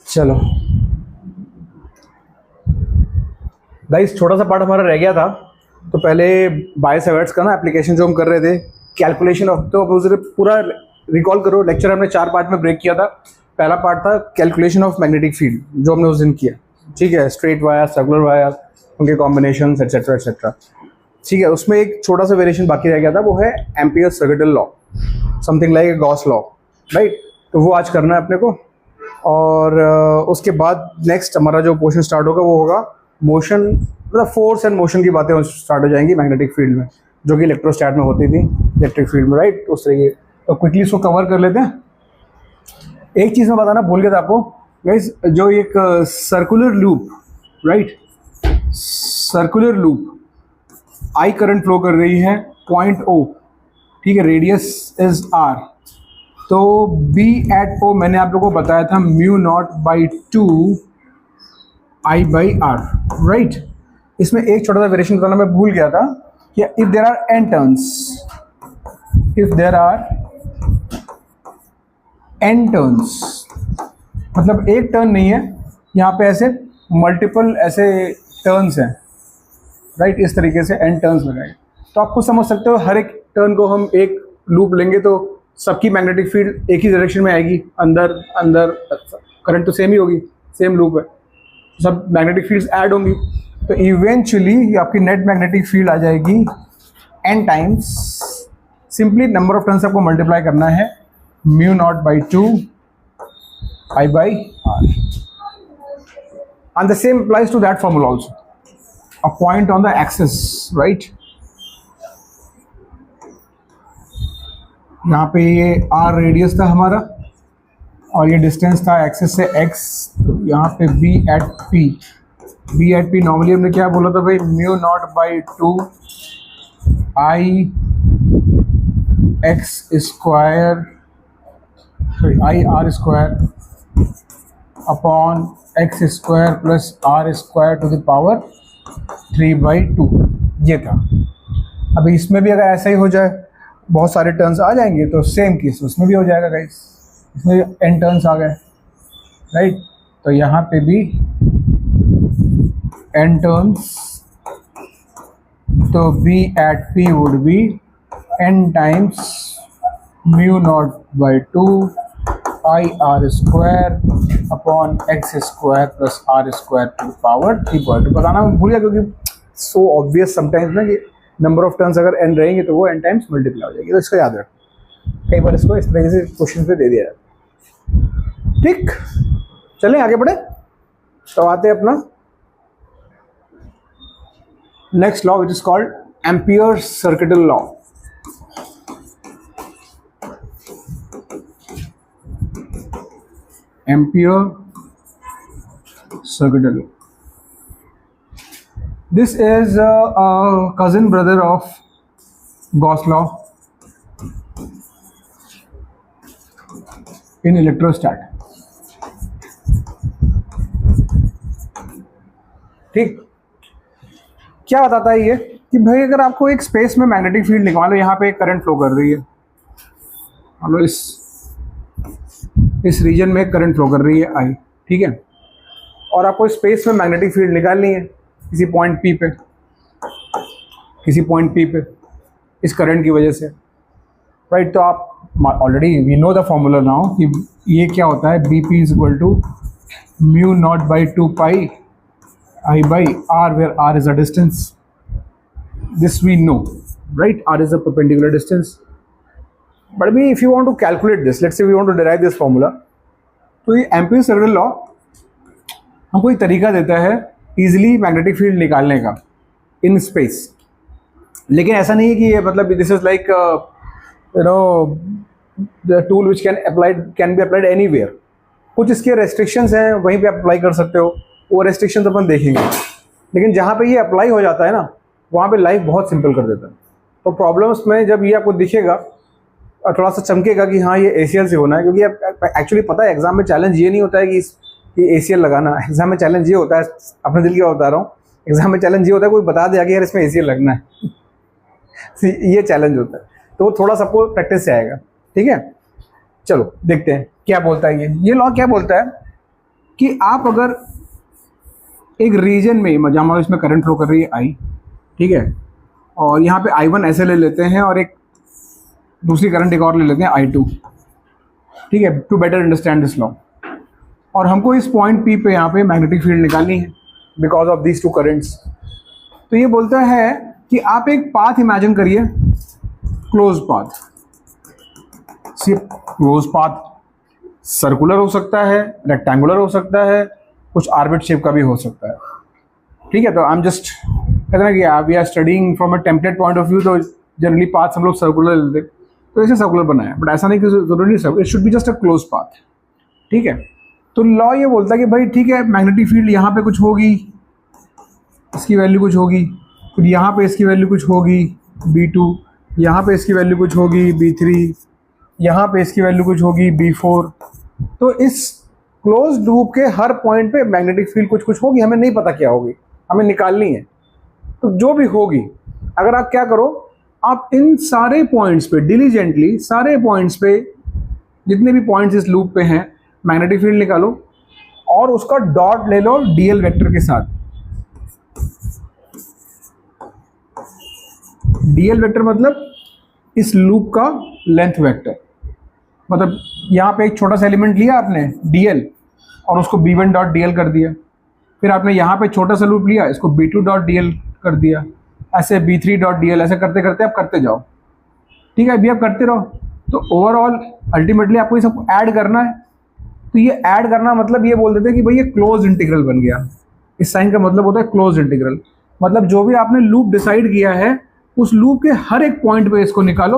चलो गाइस, छोटा सा पार्ट हमारा रह गया था। तो पहले बायोसेवर्ट्स का ना एप्लीकेशन जो हम कर रहे थे, कैलकुलेशन ऑफ, तो अब पूरा रिकॉल करो। लेक्चर हमने 4 पार्ट में ब्रेक किया था। पहला पार्ट था कैलकुलेशन ऑफ मैग्नेटिक फील्ड, जो हमने उस दिन किया। ठीक है, स्ट्रेट वायर, सर्कुलर वायर, उनके कॉम्बिनेशन एटसेट्रा एटसेट्रा। ठीक है, उसमें एक छोटा सा वेरिएशन बाकी रह गया था, वो है ampere circuital law, something like Gauss law, right. तो वो आज करना है अपने को। और उसके बाद नेक्स्ट हमारा जो पोर्शन स्टार्ट होगा वो होगा मोशन, मतलब फोर्स एंड मोशन की बातें स्टार्ट हो जाएंगी मैग्नेटिक फील्ड में, जो कि इलेक्ट्रोस्टैट में होती थी, इलेक्ट्रिक फील्ड में, राइट। उस तरीके तो क्विकली इसको कवर कर लेते हैं। एक चीज़ मैं बताना भूल गया था आपको गाइस, जो एक circular loop, right, circular loop I current flow कर रही है पॉइंट ओ, ठीक है, रेडियस इज आर। तो बी एट ओ मैंने आप लोगों को बताया था mu naught by 2 I by R, right. इसमें एक छोटा सा वेरिएशन बताना मैं भूल गया था कि if there are N turns, if there are N turns, मतलब एक टर्न नहीं है यहाँ पे, ऐसे मल्टीपल ऐसे टर्न्स हैं, राइट। इस तरीके से एन टर्न्स लगाए तो आप खुद समझ सकते हो, हर एक टर्न को हम एक लूप लेंगे तो सबकी मैग्नेटिक फील्ड एक ही डायरेक्शन में आएगी, अंदर अंदर, करंट तो सेम ही होगी, सेम लूप है, सब मैग्नेटिक फील्ड्स ऐड होंगी। तो इवेंचुअली आपकी नेट मैग्नेटिक फील्ड आ जाएगी N times, simply number of turns आपको मल्टीप्लाई करना है, mu naught by 2 I by R. And the same applies to that formula also, a point on the axis, right. यहाँ पे ये are radius था हमारा और ये डिस्टेंस था एक्सिस से एक्स। तो यहाँ पे B at P, B at P normally हमने क्या बोला था भाई, mu naught by 2 I X square, sorry I R square upon X square plus R square to the power 3/2, ये था। अभी इसमें भी अगर ऐसा ही हो जाए, बहुत सारे टर्न्स आ जाएंगे, तो सेम केस उसमें भी हो जाएगा गाइस। इसमें एन टर्न्स आ गए, राइट। तो यहाँ पे भी एन टर्न्स, तो B at P would be N times mu naught by 2 I R square upon X square plus R square to power 3/2। बताना भूल गया क्योंकि सो ऑब्वियस समटाइम्स ना कि नंबर ऑफ टर्न्स अगर एन रहेंगे तो वो एन टाइम्स मल्टीप्लाई हो जाएगी। तो इसको याद रख, कई बार इसको इस तरीके से क्वेश्चन पे दे दिया जाता। ठीक, चलें आगे बढ़े। तो आते हैं अपना next law, which is called ampere circuital law. Ampere circuital law, this is a cousin brother of Gauss law in electrostat। ठीक, क्या बताता है ये कि भाई अगर आपको एक स्पेस में मैग्नेटिक फील्ड लिखवा लो, यहाँ पे एक करंट फ्लो कर रही है, मान लो इस रीजन में करंट फ्लो कर रही है आई, ठीक है, और आपको स्पेस में मैग्नेटिक फील्ड निकालनी है किसी पॉइंट पी पे, किसी पॉइंट पी पे इस करंट की वजह से, राइट। तो आप already we know the formula now कि ये क्या होता है, B P is equal to mu naught by 2 pi I by R, where R is a distance, this we know, right. R is a perpendicular distance. But भी if you want to calculate this, let's say we want to derive this formula, तो ये ampere circuital law हमको एक तरीका देता है easily magnetic field निकालने का इन स्पेस। लेकिन ऐसा नहीं है कि ये मतलब this is like you know the tool which can be applied anywhere. कुछ इसके रेस्ट्रिक्शंस हैं, वहीं पे अप्लाई कर सकते हो, वो रेस्ट्रिक्शंस अपन देखेंगे। लेकिन जहाँ पे ये अप्लाई हो जाता है ना, वहाँ पे लाइफ बहुत सिंपल कर देता है। तो प्रॉब्लम्स में जब ये आपको दिखेगा और थोड़ा सा चमकेगा कि हाँ ये ACL से होना है, क्योंकि एक्चुअली पता है एग्जाम में चैलेंज ये नहीं होता है कि ACL लगाना, एग्जाम में चैलेंज ये होता है, अपने दिल की बात बता रहा हूँ, एग्जाम में चैलेंज ये होता है कोई बता दिया कि यार इसमें ACL लगना है ये चैलेंज होता है। तो वो थोड़ा सबको प्रैक्टिस से आएगा, ठीक है। चलो देखते हैं क्या बोलता है ये लॉ क्या बोलता है कि आप अगर एक रीजन में, जहाँ हमारा इसमें करंट फ्लो कर रही है आई, ठीक है, और यहाँ पे I1 ऐसे ले लेते हैं और एक दूसरी करंट एक और ले लेते हैं I2, ठीक है, to better understand this law. और हमको इस पॉइंट P पे यहाँ पे मैग्नेटिक फील्ड निकालनी है because of these two currents. तो ये बोलता है कि आप एक पाथ इमेजिन करिए, क्लोज पाथ। सिर्फ क्लोज पाथ सर्कुलर हो सकता है, रेक्टेंगुलर हो सकता है, कुछ आर्बिट शेप का भी हो सकता है, ठीक है। तो आई एम जस्ट कहते हैं कि we are studying from a template point of view, तो जनरली पाथ हम लोग सर्कुलर लेते, तो ऐसे सर्कुलर बनाया, बट ऐसा नहीं कि जरूरी नहीं, it should be just a close path, ठीक है। तो लॉ ये बोलता है कि भाई ठीक है, मैग्नेटिक फील्ड यहाँ पे कुछ होगी, इसकी वैल्यू कुछ होगी, फिर यहाँ पे इसकी वैल्यू कुछ होगी B2, यहाँ पे इसकी वैल्यू कुछ होगी B3, यहाँ पे इसकी वैल्यू कुछ होगी B4। तो इस क्लोज लूप के हर पॉइंट पे मैग्नेटिक फील्ड कुछ कुछ होगी, हमें नहीं पता क्या होगी, हमें निकालनी है। तो जो भी होगी, अगर आप क्या करो, आप इन सारे पॉइंट्स पे डिलीजेंटली, सारे पॉइंट्स पे जितने भी पॉइंट्स इस लूप पे हैं, मैग्नेटिक फील्ड निकालो और उसका डॉट ले लो डीएल वेक्टर के साथ। डीएल वेक्टर मतलब इस लूप का लेंथ वेक्टर, मतलब यहाँ पे एक छोटा सा एलिमेंट लिया आपने डीएल और उसको B1 डॉट डीएल कर दिया, फिर आपने यहाँ पे छोटा सा लूप लिया, इसको B2 डॉट डीएल कर दिया, ऐसे B3 डॉट डीएल, ऐसे करते करते आप करते जाओ, ठीक है। अभी आप करते रहो, तो ओवरऑल अल्टीमेटली आपको ये सब ऐड करना है। तो ये ऐड करना मतलब ये बोल देते हैं कि भाई ये क्लोज इंटीग्रल बन गया। इस साइन का मतलब होता है क्लोज इंटीग्रल, मतलब जो भी आपने लूप डिसाइड किया है उस लूप के हर एक पॉइंट पे इसको निकालो,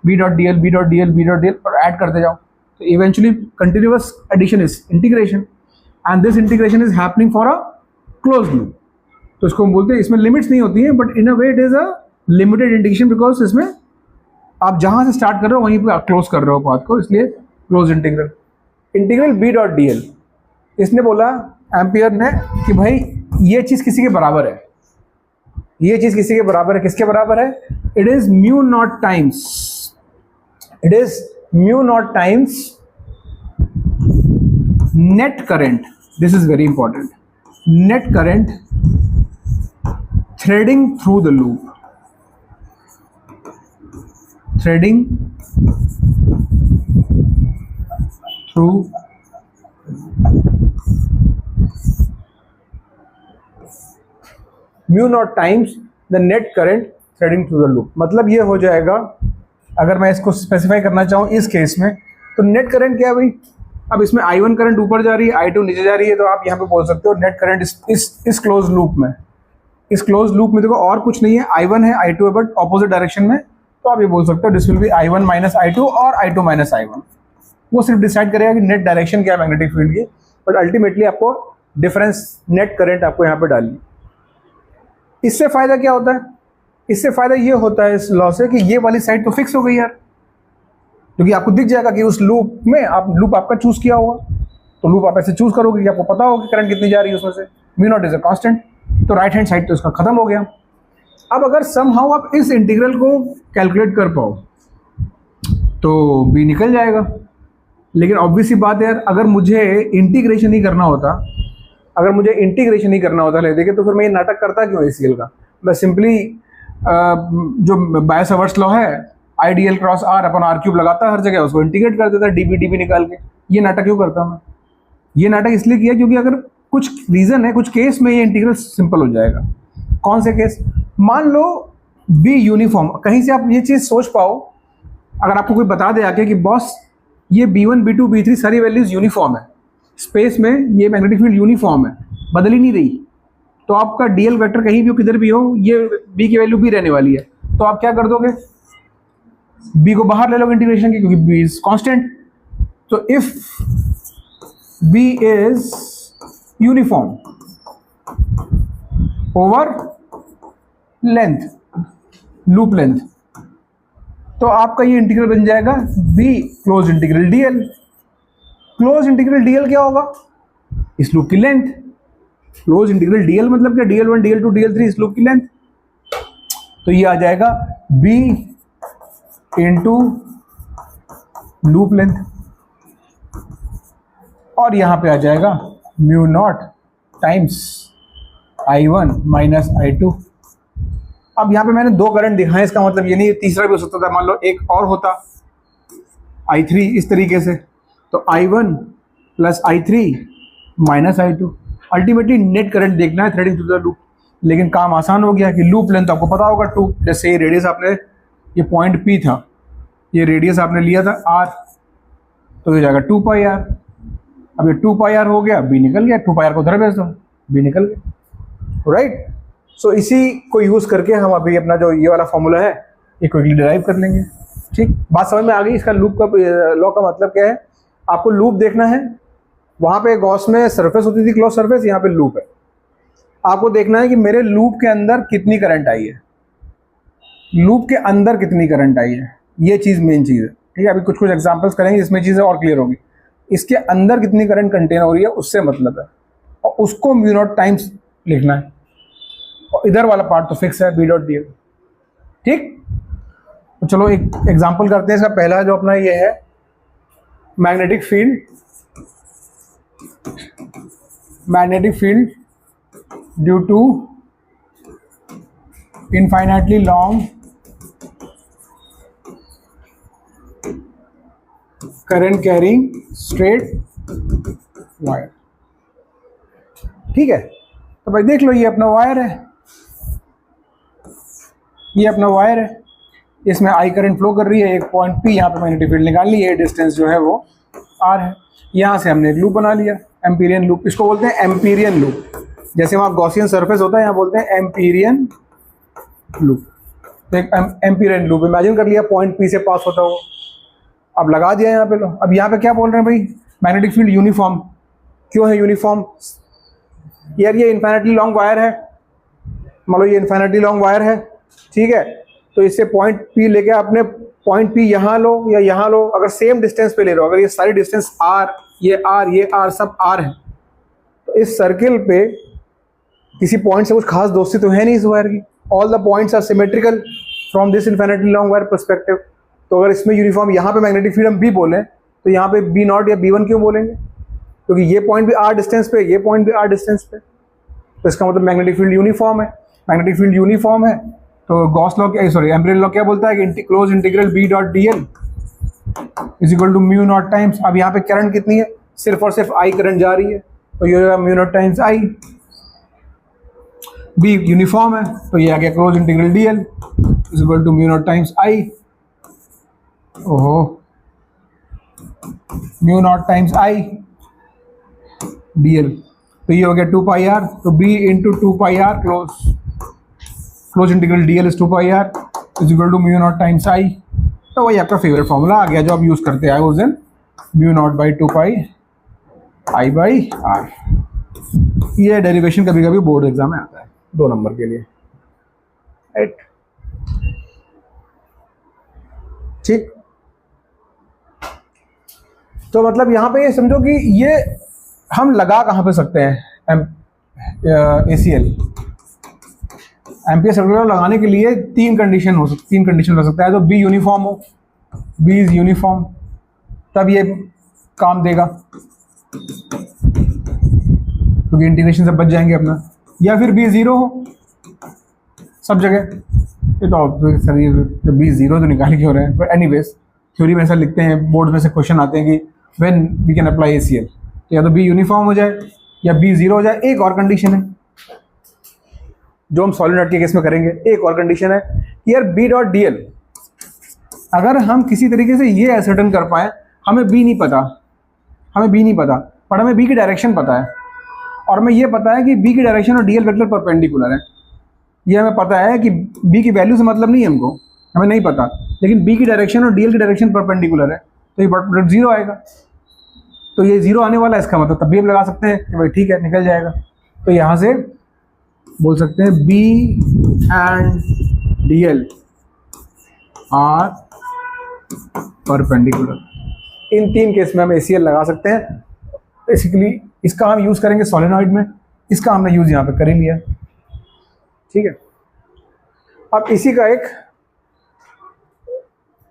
B dot DL, B dot DL, B dot DL, और ऐड करते जाओ। तो eventually continuous addition is integration, and this integration is happening for a close loop. तो इसको हम बोलते हैं, इसमें लिमिट्स नहीं होती हैं, but in a way it is a limited integration, because इसमें आप जहां से स्टार्ट कर रहे हो वहीं पे क्लोज कर रहे हो पाथ को, इसलिए close integral. Integral B dot DL, इसने बोला एम्पियर ने कि भाई ये चीज़ किसी के बराबर है, ये चीज़ किसी के बराबर है, किसके बराबर है? It is mu naught times, it is mu naught times net current, this is very important, net current threading through the loop, threading through mu naught times the net current threading through the loop. मतलब ये हो जाएगा, अगर मैं इसको specify करना चाहूँ इस केस में, तो नेट करंट क्या है भाई? अब इसमें I1 करंट ऊपर जा रही है, I2 नीचे जा रही है, तो आप यहाँ पे बोल सकते हो नेट करंट इस क्लोज लूप में, इस क्लोज लूप में देखो और कुछ नहीं है, I1 है, I2 है, बट ऑपोजिट डायरेक्शन में, तो आप ये बोल सकते हो this will B I1 minus I2 और I2 माइनस I1। वो सिर्फ डिसाइड करेगा कि नेट डायरेक्शन क्या है मैग्नेटिक फील्ड की, बट अल्टीमेटली आपको डिफरेंस नेट करंट आपको यहाँ पे डालनी। इससे फायदा क्या होता है? इससे फायदा ये होता है इस लॉ से कि ये वाली साइड तो फिक्स हो गई यार, क्योंकि आपको दिख जाएगा कि उस लूप में लूप आपका चूज किया होगा, तो लूप आप ऐसे चूज करोगे कि आपको पता होगा कि करंट कितनी जा रही है उसमें से, mu naught is a constant, तो राइट हैंड साइड तो इसका खत्म हो गया। अब अगर समहाउ आप इस इंटीग्रल को कैलकुलेट कर पाओ तो B निकल जाएगा, लेकिन ऑब्वियस सी बात है यार, अगर मुझे इंटीग्रेशन ही करना होता, अगर मुझे इंटीग्रेशन ही करना होता ले देखिए, तो फिर मैं ये नाटक करता क्यों ACL का? मैं सिंपली जो बायो-सावर्ट्स लॉ है, IDL क्रॉस R अपन R³ लगाता हर जगह, उसको इंटीग्रेट कर देता DB निकाल के। ये नाटक क्यों करता मैं? ये नाटक इसलिए किया क्योंकि अगर कुछ रीज़न है, कुछ केस में ये इंटीग्रल सिंपल हो जाएगा। कौन से केस? मान लो B यूनिफॉर्म, कहीं से आप ये चीज़ सोच पाओ, अगर आपको कोई बता दे आके कि बॉस ये B1 B2 B3 सारी वैल्यूज यूनिफॉर्म है, स्पेस में ये मैग्नेटिक फील्ड यूनिफॉर्म है, बदल ही नहीं रही, तो आपका डीएल वेक्टर कहीं भी हो, किधर भी हो, ये B की वैल्यू B रहने वाली है, तो आप क्या कर दोगे? B को बाहर ले लोगे इंटीग्रेशन की, क्योंकि B इज कांस्टेंट। तो if B is uniform over length, loop length, तो आपका ये इंटीग्रल बन जाएगा B close integral DL। Close integral DL क्या होगा? इस लूप की लेंथ। क्लोज इंटीग्रल DL मतलब क्या? DL1 DL2 DL3 इस लूप की लेंथ। तो ये आ जाएगा B इंटू लूप लेंथ। और यहाँ पे आ जाएगा mu naught times I1 minus I2। अब यहाँ पे मैंने दो करंट दिखाए, इसका मतलब ये नहीं तीसरा भी हो सकता था, मान लो एक और होता I3 इस तरीके से, तो I1 plus I3 minus I2। Ultimately net current देखना है थ्रेडिंग थ्रू द लूप, लेकिन काम आसान हो गया कि लूप लेंथ आपको पता होगा 2, जैसे ये रेडियस आपने, ये पॉइंट P था, ये रेडियस आपने लिया था R, तो ये जाएगा 2 पाई R। अब ये 2 पाई R हो गया, B निकल गया, 2 पाई R को उधर भेज दो, B निकल गया, राइट। सो इसी को यूज़ करके हम अभी अपना जो ये वाला फॉर्मूला है ये क्विकली डिराइव कर लेंगे। ठीक, बात समझ में आ गई। इसका लूप का लॉ का मतलब क्या है, आपको लूप देखना है, वहाँ पे गॉस में सरफेस होती थी, क्लोज सरफेस, यहाँ पे लूप है। आपको देखना है कि मेरे लूप के अंदर कितनी करंट आई है, लूप के अंदर कितनी करंट आई है, ये चीज़ मेन चीज़ है। ठीक है, अभी कुछ एग्जांपल्स करेंगे जिसमें चीज़ें और क्लियर होगी। इसके अंदर कितनी करंट कंटेन हो रही है उससे मतलब है, और उसको म्यू नॉट टाइम्स लिखना है, और इधर वाला पार्ट तो फिक्स है, बी डॉट डी। ठीक, तो चलो एक एग्जांपल करते हैं। इसका पहला जो अपना ये है magnetic field due to infinitely long current carrying straight wire. ठीक है, तो भाई देख लो, ये अपना वायर है, ये अपना वायर है, इसमें आई करंट फ्लो कर रही है, एक पॉइंट P, यहाँ पे मैग्नेटिक फील्ड निकाल ली है, डिस्टेंस जो है वो R है। यहाँ से हमने एक लूप बना लिया, एम्पीरियन लूप, इसको बोलते हैं एम्पीरियन लूप। जैसे वहाँ गॉसियन सरफेस होता है, यहाँ बोलते हैं एम्पीरियन लूप। तो एक एम्पीरियन लूप इमेजिन कर लिया, पॉइंट P से पास होता हो, अब लगा दिया यहाँ पे लो। अब यहाँ पे क्या बोल रहे हैं भाई, मैग्नेटिक फील्ड यूनिफॉर्म। क्यों है यूनिफॉर्म यार, ये इन्फिनिटली लॉन्ग वायर है, मान लो ये इन्फिनिटली लॉन्ग वायर है, ठीक है। तो इससे पॉइंट P लेके आपने पॉइंट P यहाँ लो या यहाँ लो, अगर सेम डिस्टेंस पे ले रहे हो, अगर ये सारी डिस्टेंस R, ये R सब R है, तो इस सर्किल पे किसी पॉइंट से कुछ खास दोस्ती तो है नहीं इस वायर की। All the points are symmetrical from this infinitely long wire perspective. तो अगर इसमें यूनिफॉर्म, यहाँ पे मैग्नेटिक फील्ड हम B बोलें, तो यहाँ पे B नॉट या B1 क्यों बोलेंगे, क्योंकि ये पॉइंट भी R डिस्टेंस पे, ये पॉइंट भी R डिस्टेंस पे, तो इसका मतलब मैग्नेटिक फील्ड यूनिफॉर्म है। मैग्नेटिक फील्ड यूनिफॉर्म है तो Gauss law, sorry Amperian law क्या बोलता है कि close integral B dot DL is equal to mu naught times. अब यहाँ पे करंट कितनी है, सिर्फ और सिर्फ I करंट जा रही है, तो ये होगा mu naught times I। B uniform है, तो ये आ गया close integral DL is equal to mu naught times I। ओहो, mu naught times I DL, तो ये हो गया 2 पाई R, तो B into 2 pi R close integral DL is 2 pi R is equal to mu naught times I। तो वही आपका favourite formula आ गया जो आप यूज़ करते आए उस दिन, mu naught by 2 pi I by R। ये डेरिवेशन कभी कभी बोर्ड एग्जाम में आता है 2 नंबर के लिए, राइट। ठीक, तो मतलब यहाँ पे ये समझो कि ये हम लगा कहाँ पे सकते हैं, ACL एम्पियर सर्कुलर लगाने के लिए 3 कंडीशन हो सकती, 3 कंडीशन हो सकता है। तो B यूनिफॉर्म हो, B इज यूनिफॉर्म, तब ये काम देगा क्योंकि इंटीग्रेशन से बच जाएंगे अपना, या फिर B 0 हो सब जगह। ये तो सर ये B 0 तो निकाल के हो रहे हैं, बट एनीवेज थ्योरी में ऐसा लिखते हैं, बोर्ड में से क्वेश्चन आते हैं कि when we can apply ACL, तो या तो B यूनिफॉर्म हो जाए या B 0 हो जाए। एक और कंडीशन है जो हम सॉलिनॉइड के केस में करेंगे, एक और कंडीशन है कि यार B डॉट DL, अगर हम किसी तरीके से ये असर्टन कर पाए, हमें B नहीं पता, पर हमें B की डायरेक्शन पता है, और हमें ये पता है कि B की डायरेक्शन और DL वेक्टर परपेंडिकुलर है। ये हमें पता है कि B की वैल्यू से मतलब नहीं है हमको, हमें नहीं पता, लेकिन B की डायरेक्शन और DL की डायरेक्शन परपेंडिकुलर है, तो ये प्रोडक्ट 0 आएगा। तो ये 0 आने वाला है, इसका मतलब तब भी हम लगा सकते हैं कि भाई ठीक है निकल जाएगा। तो यहाँ से बोल सकते हैं B and DL are perpendicular. इन 3 केस में हम ACL लगा सकते हैं। बेसिकली इसका हम यूज़ करेंगे सॉलिनॉइड में, इसका हमने यूज़ यहाँ पे कर ही लिया, ठीक है। अब इसी का एक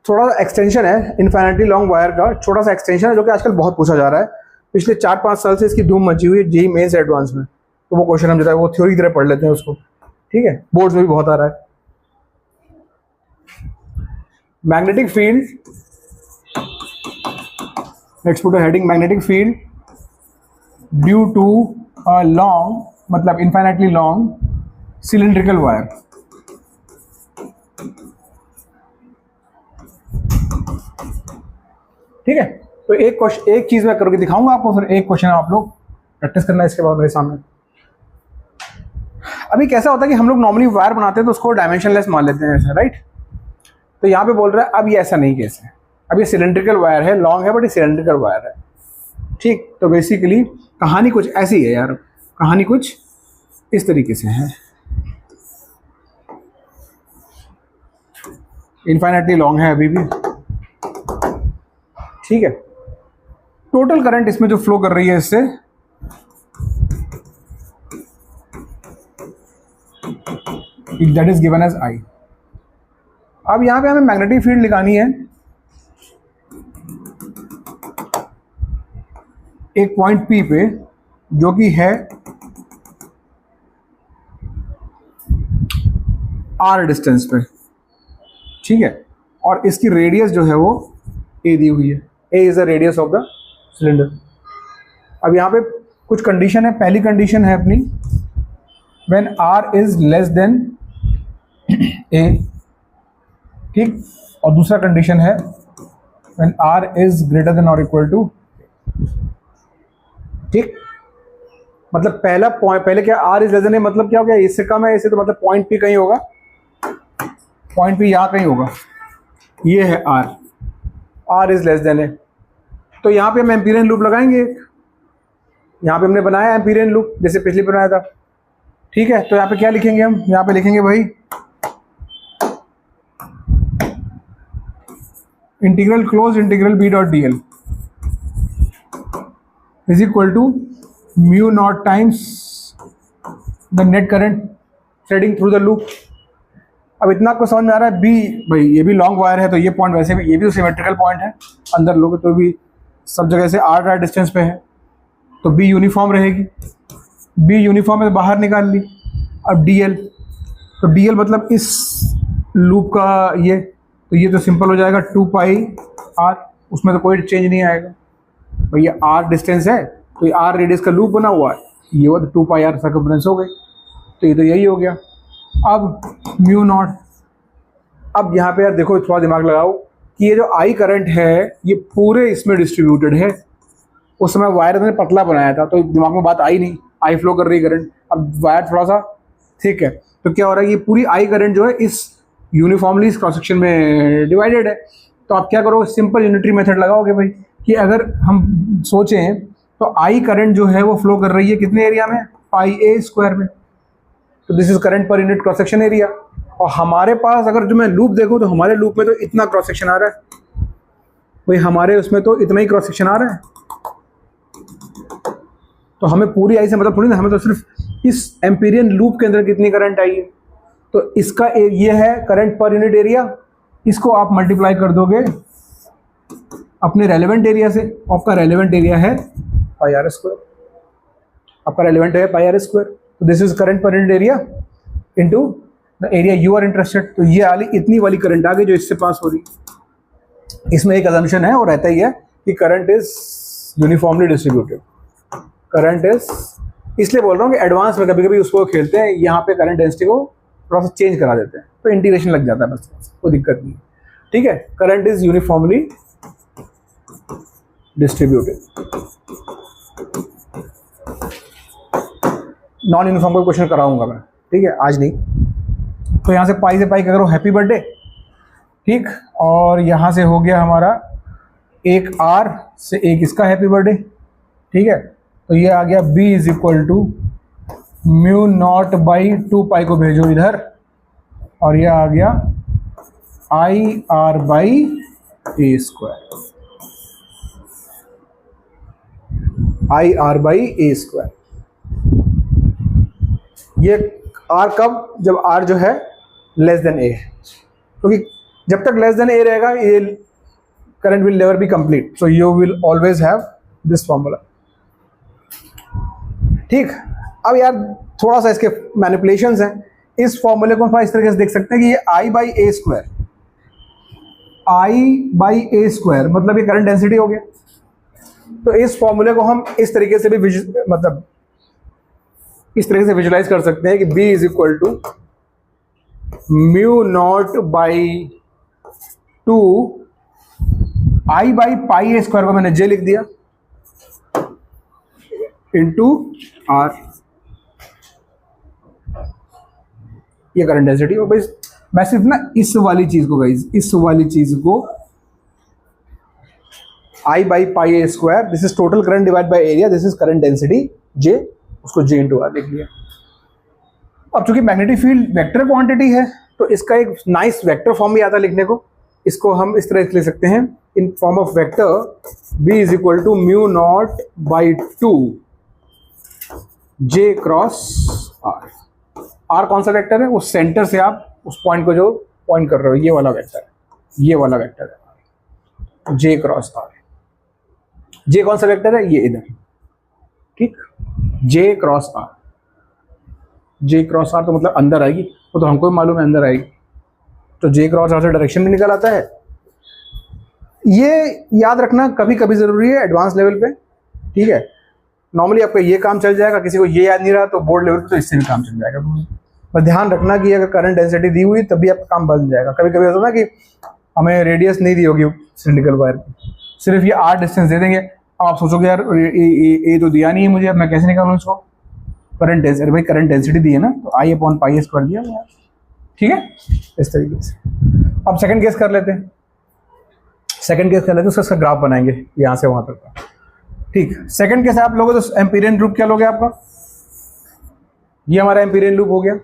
थोड़ा सा एक्सटेंशन है, इन्फिनिटली लॉन्ग वायर का छोटा सा एक्सटेंशन है जो कि आजकल बहुत पूछा जा रहा है, पिछले 4-5 साल से इसकी धूम मची हुई है जेईई मेंस एडवांस में, तो वो क्वेश्चन हम जो है वो थ्योरी की तरह पढ़ लेते हैं उसको, ठीक है, बोर्ड्स में भी बहुत आ रहा है। Magnetic field, next put heading magnetic field due to a long, मतलब इनफाइनाइटली लॉन्ग सिलिंड्रिकल वायर। ठीक है, तो एक चीज मैं करके दिखाऊंगा आपको, फिर एक क्वेश्चन आप लोग प्रैक्टिस करना है इसके बाद मेरे सामने। अभी कैसा होता है कि हम लोग नॉर्मली वायर बनाते हैं तो उसको डायमेंशनलेस मान लेते हैं ऐसा, राइट। तो यहाँ पे बोल रहा है अब ये ऐसा नहीं कैसे, अब ये सिलेंड्रिकल वायर है, लॉन्ग है बट ये सिलेंड्रिकल वायर है, ठीक। तो बेसिकली कहानी कुछ ऐसी है यार, कहानी कुछ इस तरीके से है, इनफाइनाइटली लॉन्ग है अभी भी, ठीक है। टोटल करंट इसमें जो फ्लो कर रही है इससे that is given as I. अब यहां पे हमें मैग्नेटिक फील्ड निकालनी है एक पॉइंट P पे जो कि है R डिस्टेंस पे, ठीक है, और इसकी रेडियस जो है वो A दी हुई है, A is the radius of the cylinder. अब यहाँ पे कुछ कंडीशन है, पहली कंडीशन है अपनी when R is less then A, ठीक, और दूसरा कंडीशन है when R is greater then और इक्वल टू, ठीक। मतलब पहला पॉइंट, पहले क्या R is less then A मतलब क्या हो गया, इससे कम है, इससे तो मतलब पॉइंट P कहीं होगा, पॉइंट P यहाँ कहीं होगा, ये है R is less then A। तो यहाँ पे हम एम्पीरियन लूप लगाएंगे, यहाँ पे हमने बनाया एम्पीरियन लूप जैसे पिछली बनाया था, ठीक है। तो यहाँ पे क्या लिखेंगे हम, यहाँ पे लिखेंगे भाई integral close integral B dot DL is equal to mu naught times the net current threading through the loop. अब इतना आपको समझ में आ रहा है, बी भाई ये भी लॉन्ग वायर है तो ये पॉइंट वैसे भी, ये भी तो सिमेट्रिकल पॉइंट है, अंदर लोगे तो भी सब जगह से R डिस्टेंस पे है, तो बी यूनिफॉर्म रहेगी, बी यूनिफॉर्म है तो बाहर निकाल ली। अब DL, तो DL मतलब इस लूप का ये, तो ये तो सिंपल हो जाएगा 2 पाई R, उसमें तो कोई चेंज नहीं आएगा भाई, ये R डिस्टेंस है तो ये R रेडियस का लूप बना हुआ है, ये वो 2 पाई R सर्कम्फ्रेंस हो गई, तो ये तो यही हो गया। अब म्यू नॉट, अब यहाँ पे यार देखो थोड़ा दिमाग लगाओ कि ये जो I करंट है ये पूरे इसमें डिस्ट्रीब्यूटेड है, उस समय वायर मैंने पतला बनाया था तो दिमाग में बात आई नहीं, I फ्लो कर रही करंट, अब वायर थोड़ा सा थिक है तो क्या हो रहा है, ये पूरी I करंट जो है इस यूनिफॉर्मली इस क्रॉस सेक्शन में डिवाइडेड है। तो आप क्या करोगे, सिंपल यूनिटरी मेथड लगाओगे भाई कि अगर हम सोचें तो I करंट जो है वो फ्लो कर रही है कितने एरिया में, पाई A स्क्वायर में, तो this is current per unit cross section area. और हमारे पास अगर जो मैं लूप देखूं तो हमारे लूप में तो इतना क्रॉस सेक्शन आ रहा है भाई, हमारे उसमें तो इतना ही क्रॉस सेक्शन आ रहा है, तो हमें पूरी आई से मतलब थोड़ी ना, हमें तो सिर्फ इस एम्पीरियन लूप के अंदर कितनी करंट आई है, तो इसका ये है करंट पर यूनिट एरिया, इसको आप मल्टीप्लाई कर दोगे अपने रेलेवेंट एरिया से, आपका रेलेवेंट एरिया है पाई R स्क्वायर, आपका रेलेवेंट है पाई R स्क्वायर, तो this is current per unit area into the area you are interested. तो ये वाली इतनी वाली करंट आ गई जो इससे पास हो रही, इसमें एक अजम्पशन है और रहता ही है कि current is uniformly distributed, current is, इसलिए बोल रहा हूँ कि एडवांस में कभी कभी उसको खेलते हैं, यहाँ पे करंट डेंसिटी को थोड़ा सा चेंज करा देते हैं तो इंटीग्रेशन लग जाता है, बस कोई दिक्कत नहीं, ठीक है। Current is uniformly distributed. Non uniform का क्वेश्चन कराऊंगा मैं, ठीक है, आज नहीं। तो यहाँ से पाई से पाई करो हैप्पी बर्थडे, ठीक, और यहाँ से हो गया हमारा एक R से एक इसका हैप्पी बर्थडे, ठीक है। तो ये आ गया B is equal to mu naught by 2 pi को भेजो इधर, और ये आ गया IR by A square, IR by A square. ये R कब, जब R जो है लेस देन A है, क्योंकि जब तक लेस देन A रहेगा ये current will never be complete, so you will always have this formula. ठीक, अब यार थोड़ा सा इसके मैनिपुलेशंस हैं। इस फॉर्मूले को हम इस तरीके से देख सकते हैं कि ये I by A square, I by A square मतलब ये करंट डेंसिटी हो गया। तो इस फॉर्मूले को हम इस तरीके से भी मतलब इस तरीके से विजुलाइज कर सकते हैं कि B is equal to mu naught by 2 I by pi A square को मैंने J लिख दिया इंटू R, ये करंट डेंसिटी हो। भाई मैं सिर्फ ना इस वाली चीज को गाइस, इस वाली चीज को I by pi A square, this is total current divide by area, this is current density J, उसको J इंटू R लिख लिया। अब चूंकि मैग्नेटिक फील्ड वेक्टर क्वांटिटी है तो इसका एक नाइस वेक्टर फॉर्म भी आता है लिखने को। इसको हम इस तरह लिख सकते हैं in form of vector B is equal to mu naught by 2 J cross R। R कौन सा वेक्टर है? वो सेंटर से आप उस पॉइंट को जो पॉइंट कर रहे हो, ये वाला वेक्टर है, ये वाला वेक्टर है J क्रॉस R। J कौन सा वेक्टर है? ये इधर, ठीक, J cross R। J cross R तो मतलब अंदर आएगी, वो तो हमको भी मालूम है अंदर आएगी, तो J क्रॉस R से डायरेक्शन भी निकल आता है। ये याद रखना कभी कभी जरूरी है एडवांस लेवल पे, ठीक है। नॉर्मली आपका ये काम चल जाएगा, किसी को ये याद नहीं रहा तो बोर्ड लेवल पे तो इससे भी काम चल जाएगा। पर ध्यान रखना कि अगर करंट डेंसिटी दी हुई तभी आपका काम बन जाएगा। कभी कभी होता है ना कि हमें रेडियस नहीं दी होगी सिलिंड्रिकल वायर की, सिर्फ ये R डिस्टेंस दे देंगे। अब आप सोचोगे यार ये तो दिया नहीं है मुझे, अब मैं कैसे निकालूँ इसको? करंट डेंसिटी, भाई करंट डेंसिटी दी है ना, तो I अपॉन पाई एस कर दिया यार, ठीक है, इस तरीके से। अब सेकंड केस कर लेते हैं, सेकंड केस कर लेते हैं, उसका ग्राफ बनाएंगे यहाँ से वहाँ तक का, ठीक। सेकंड केस आप लोगों तो एम्पीरियन लूप क्या लोगे आपका? ये हमारा एम्पीरियन लूप हो गया,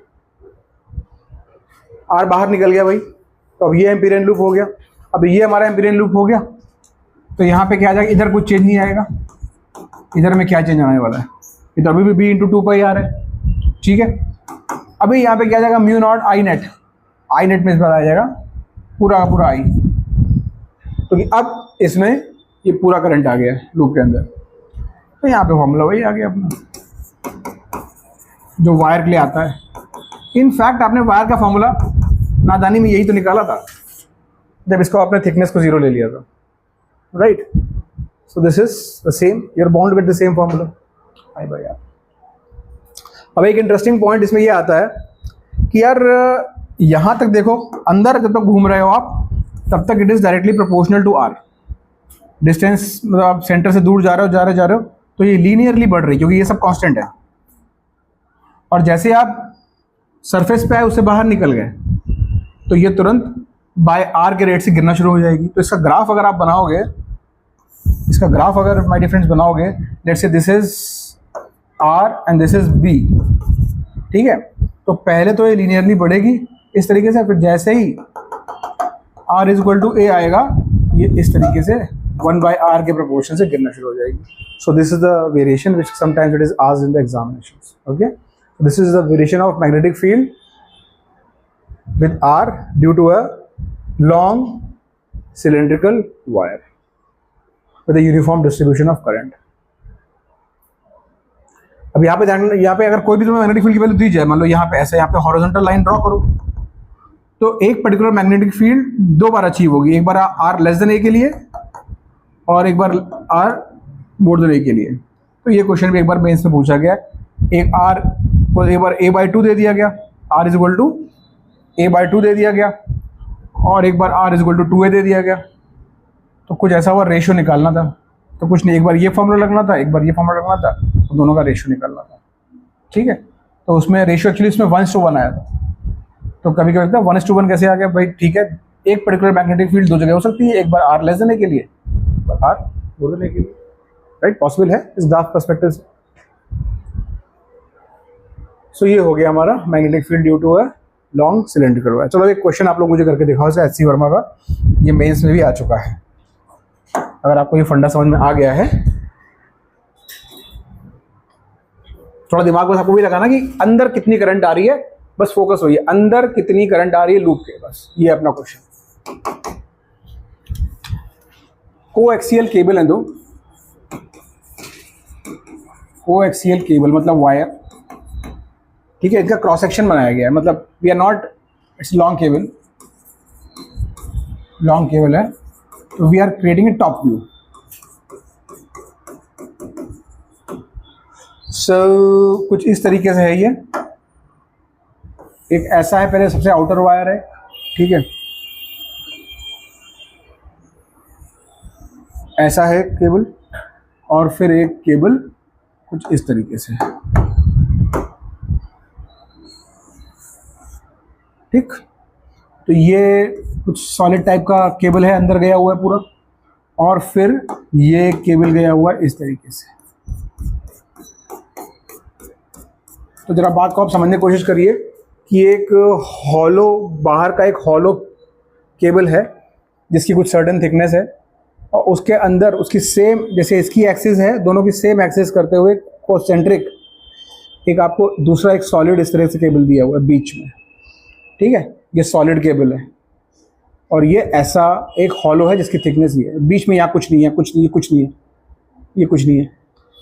R बाहर निकल गया भाई, तो अब ये एम्पीरियन लूप हो गया। अब ये हमारा एम्पीरियन लूप हो गया, तो यहाँ पे क्या आ जाएगा? इधर कुछ चेंज नहीं आएगा, इधर में क्या चेंज आने वाला है? ये तो अभी भी B इंटू 2 पाई R है, ठीक है। अभी यहाँ पे क्या आ जाएगा? Mu not I net, I net में इस बार आ जाएगा पूरा का पूरा I, तो अब इसमें ये पूरा करंट आ गया लूप के अंदर। तो यहाँ पे फॉर्मूला वही आ गया अपना जो वायर के लिए आता है। इनफैक्ट आपने वायर का फॉर्मूला नादानी में यही तो निकाला था जब इसको आपने थिकनेस को 0 ले लिया था, right. So this is the same, you are bound with the same formula I by R। अब एक इंटरेस्टिंग पॉइंट इसमें ये आता है कि यार यहाँ तक देखो, अंदर जब तक घूम रहे हो आप तब तक it is directly proportional to R। Distance मतलब आप सेंटर से दूर जा रहे हो तो ये लीनियरली बढ़ रही है क्योंकि ये सब कांस्टेंट है। और जैसे आप सरफेस पे आए उससे बाहर निकल गए तो ये तुरंत बाय R के रेट से गिरना शुरू हो जाएगी। तो इसका ग्राफ अगर आप बनाओगे, इसका ग्राफ अगर माय डिफरेंस बनाओगे, let's say this is R and this is B, ठीक है। तो पहले तो ये लीनियरली बढ़ेगी इस तरीके से, फिर जैसे ही R is equal to A आएगा ये इस तरीके से 1 by R के प्रोपोर्शन से गिरना शुरू हो जाएगी। सो this is the variation which sometimes it is asked in the examinations, okay. This is the variation of magnetic field with R due to a long cylindrical wire with a uniform distribution of current। अब यहाँ पे अगर कोई भी तुम्हें magnetic field की value दी जाए, मान लो यहाँ पे ऐसे, यहाँ पे हॉरिजॉन्टल लाइन ड्रॉ करो, तो एक पर्टिकुलर मैग्नेटिक फील्ड 2 बार अचीव होगी, एक बार R लेस देन A के लिए और एक बार R मोर देन A के लिए। तो ये क्वेश्चन भी एक बार मेंस में पूछा गया, एक बार A बाई 2 दे दिया गया, R is equal to A by 2 दे दिया गया, और एक बार R is equal to 2A दे दिया गया। तो कुछ ऐसा हुआ, रेशियो निकालना था, तो कुछ नहीं, एक बार ये फॉर्मूला लगना था, एक बार ये फॉर्मूला लगना था, तो दोनों का रेशियो निकालना था, ठीक है। तो उसमें रेशियो एक्चुअली इसमें 1:1 आया था। तो कभी कभी लगता है 1:1 कैसे आ गया भाई? ठीक है, एक पर्टिकुलर मैग्नेटिक फील्ड 2 जगह हो सकती है, एक बार R लेस देने के लिए, एक बार R मोर देने के लिए, राइट, पॉसिबल है इस ग्राफ पर्सपेक्टिव से। सो ये हो गया हमारा magnetic field due to a long cylindrical wire. चलो एक क्वेश्चन आप लोग मुझे करके दिखाओ, जैसे एच.सी. वर्मा का, ये मेंस में भी आ चुका है। अगर आपको ये फंडा समझ में आ गया है, थोड़ा दिमाग बस आपको भी लगाना कि अंदर कितनी करंट आ रही है, बस फोकस होइए अंदर कितनी करंट आ रही है लूप के, बस ये अपना क्वेश्चन। कोएक्सियल केबल है दो, कोएक्सियल केबल मतलब वायर, ठीक है, इनका क्रॉस सेक्शन बनाया गया है, मतलब we are not, it's long cable, long cable है, तो we are creating a top view. So कुछ इस तरीके से है ये, एक ऐसा है, पहले सबसे आउटर वायर है, ठीक है, ऐसा है केबल, और फिर एक केबल कुछ इस तरीके से, ठीक। तो ये कुछ सॉलिड टाइप का केबल है, अंदर गया हुआ है पूरा, और फिर ये केबल गया हुआ है इस तरीके से। तो जरा बात को आप समझने की कोशिश करिए कि एक हॉलो, बाहर का एक हॉलो केबल है जिसकी कुछ सर्टेन थिकनेस है, और उसके अंदर उसकी सेम, जैसे इसकी एक्सिस है, दोनों की सेम एक्सिस करते हुए कोसेंट्रिक एक आपको दूसरा एक सॉलिड इस तरह से केबल दिया हुआ है बीच में, ठीक है, ये सॉलिड केबल है, और ये ऐसा एक हॉलो है जिसकी थिकनेस ये है, बीच में यहाँ कुछ नहीं है, कुछ नहीं है, कुछ नहीं है, ये कुछ नहीं है,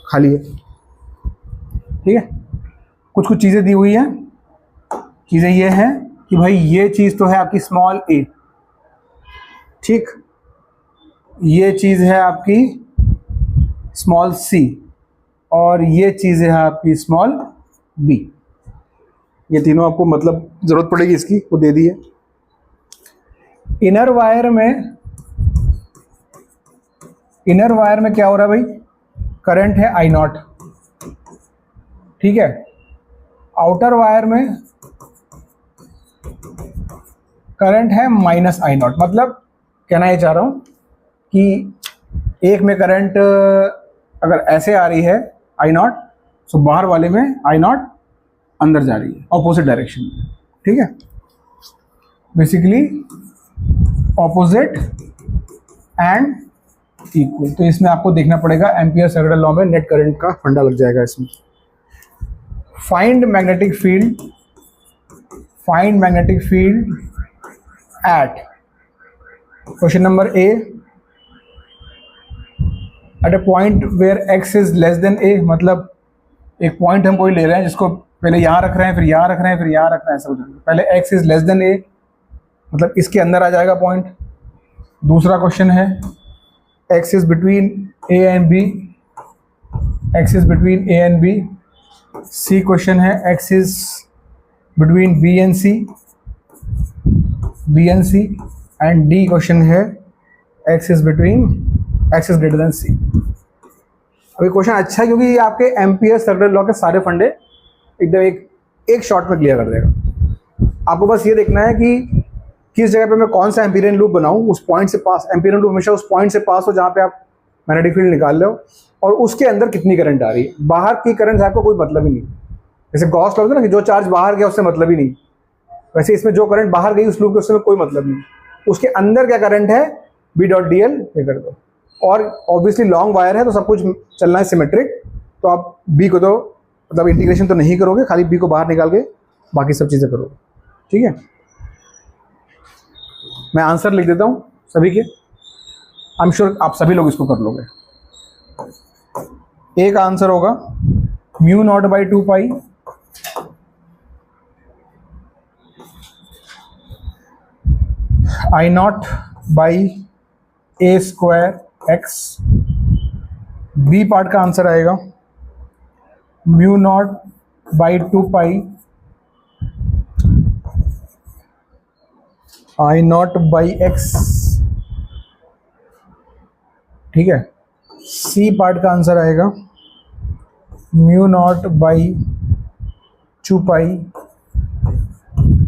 खाली है, ठीक है। कुछ कुछ चीज़ें दी हुई हैं, चीज़ें ये हैं कि भाई ये चीज़ तो है आपकी स्मॉल ए, ठीक, ये चीज़ है आपकी स्मॉल सी, और ये चीज़ है आपकी स्मॉल बी। ये तीनों आपको मतलब ज़रूरत पड़ेगी इसकी, वो दे दी है। इनर वायर में क्या हो रहा है भाई, करंट है आई नॉट, ठीक है। आउटर वायर में करंट है माइनस आई नॉट, मतलब कहना ये चाह रहा हूँ कि एक में करंट अगर ऐसे आ रही है आई नॉट, तो बाहर वाले में आई नॉट अंदर जा रही है ऑपोजिट डायरेक्शन में, ठीक है, बेसिकली ऑपोजिट एंड इक्वल। तो इसमें आपको देखना पड़ेगा एम्पियर सर्कुलर लॉ में नेट करंट का फंडा लग जाएगा इसमें। Find magnetic field at, question number A, at a point where X is less than A, मतलब एक पॉइंट हम कोई ले रहे हैं जिसको पहले यहाँ रख रहे हैं, फिर यहाँ रख रहे हैं, फिर यहाँ रख रहे हैं, ऐसा हो जाएगा। पहले X is less than A, मतलब इसके अंदर आ जाएगा पॉइंट। दूसरा क्वेश्चन है X is between A and B, X is between A and B. C question है X is between B and C, and D question है X is greater than C. अभी क्वेश्चन अच्छा है क्योंकि ये आपके एम्पियर सर्कुलर लॉ के सारे फंडे एकदम एक शॉट में क्लियर कर देगा। आपको बस ये देखना है कि किस जगह पे मैं कौन सा एम्पिरियन लूप बनाऊं, उस पॉइंट से पास, एम्पिरियन लूप हमेशा उस पॉइंट से पास हो जहाँ पे आप मैग्नेटिक फील्ड निकाल रहे हो, और उसके अंदर कितनी करंट आ रही है। बाहर की करंट से आपको कोई मतलब ही नहीं, जैसे गॉस लॉ होता है ना कि जो चार्ज बाहर गया उससे मतलब ही नहीं, वैसे इसमें जो करंट बाहर गई उस लूप के उससे कोई मतलब नहीं, उसके अंदर क्या करंट है बी डॉट डी एल ये कर दो। और ऑब्वियसली लॉन्ग वायर है तो सब कुछ चलना है सिमेट्रिक, तो आप बी को तो मतलब इंटीग्रेशन तो नहीं करोगे, खाली बी को बाहर निकाल के बाकी सब चीज़ें करोगे, ठीक है। मैं आंसर लिख देता हूँ सभी के, आई एम श्योर आप सभी लोग इसको कर लोगे। एक आंसर होगा mu naught by 2 pi I naught by A square X. B part का आंसर आएगा mu naught by 2 pi I naught by X, ठीक है। सी पार्ट का आंसर आएगा mu naught by 2 pi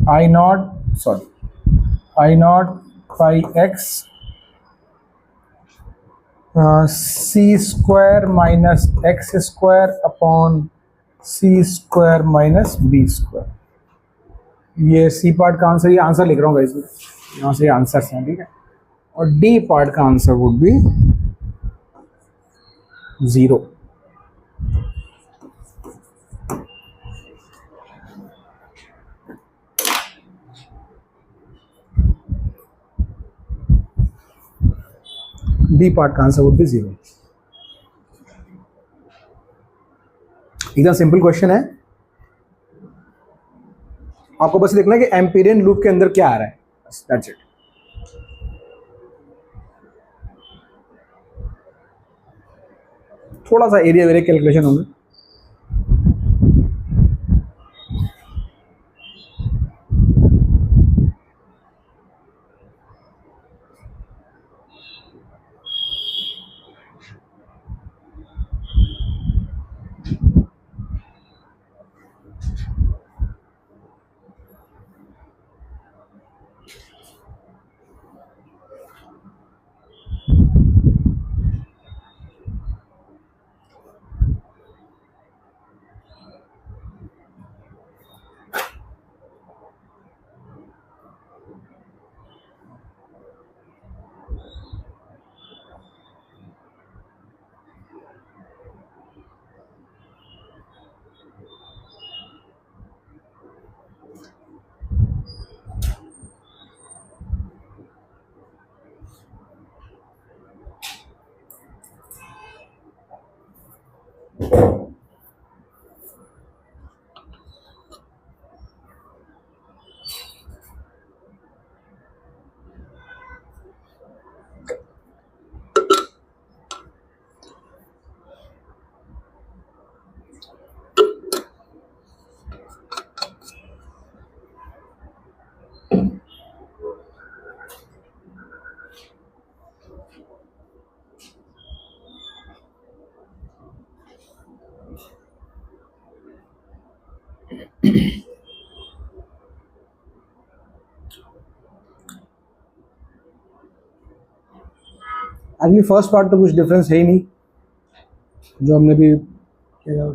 I naught by X, C square minus X square upon C square minus B square. ये C part का answer, ये answer लिख रहा हूँ इसमें, यहाँ से आंसर्स हैं, ठीक है। और डी पार्ट का answer would be 0। D part का आंसर वुड बी 0। एकदम सिंपल क्वेश्चन है, आपको बस देखना है कि एम्पीरियन लूप के अंदर क्या आ रहा है, दैट्स इट। थोड़ा सा एरिया वेरिया कैलकुलेशन होंगे। एक्चुअली फर्स्ट पार्ट तो कुछ डिफरेंस है ही नहीं जो हमने भी किया।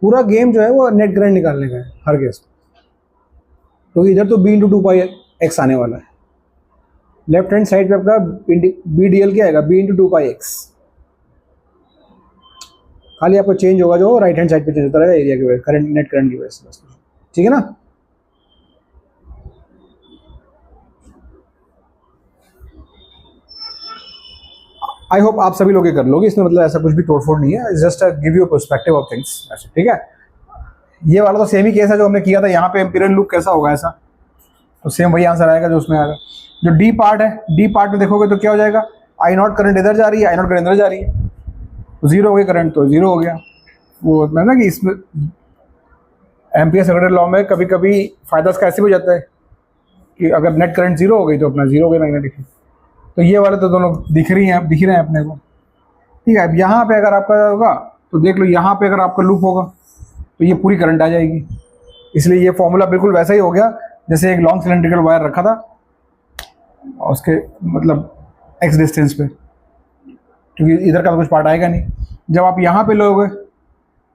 पूरा गेम जो है वो नेट करंट निकालने का है हर केस, तो इधर तो b इंटू टू पाई एक्स आने वाला है। लेफ्ट हैंड साइड पे आपका बी डी एल क्या आएगा, b इंटू टू पाई एक्स। खाली आपको चेंज होगा जो राइट हैंड साइड पे चेंज होता रहेगा एरिया की वजह, करंट नेट करंट की वजह से बस, ठीक है ना। आई होप आप सभी लोग ये कर लोगे, इसमें मतलब ऐसा कुछ भी तोड़फोड़ नहीं है, just give you perspective of things, ठीक है। ये वाला तो सेम ही केस है जो हमने किया था, यहाँ पे एम्पीरियल लूप कैसा होगा ऐसा, तो सेम वही आंसर आएगा जो उसमें आएगा। जो डी पार्ट है, डी पार्ट में देखोगे तो क्या हो जाएगा, आई नॉट करंट इधर जा रही है, आई नॉट करंट इधर जा रही है, तो जीरो हो गया करंट, तो जीरो हो गया। वो मैं ना कि इसमें एम्पियर सेकेंडरी लॉ में कभी कभी फायदा इसका ऐसे भी हो जाता है कि अगर नेट करंट जीरो हो गई तो अपना जीरो हो गया मैग्नेटिक फील्ड। तो ये वाले तो दोनों दिख रहे हैं अपने को, ठीक है। अब यहाँ पे अगर आपका होगा तो देख लो, यहाँ पे अगर आपका लूप होगा तो ये पूरी करंट आ जाएगी, इसलिए ये फॉर्मूला बिल्कुल वैसा ही हो गया जैसे एक लॉन्ग सिलेंड्रिकल वायर रखा था और उसके मतलब एक्स डिस्टेंस पे, क्योंकि इधर का तो कुछ पार्ट आएगा नहीं। जब आप यहाँ पे लोगे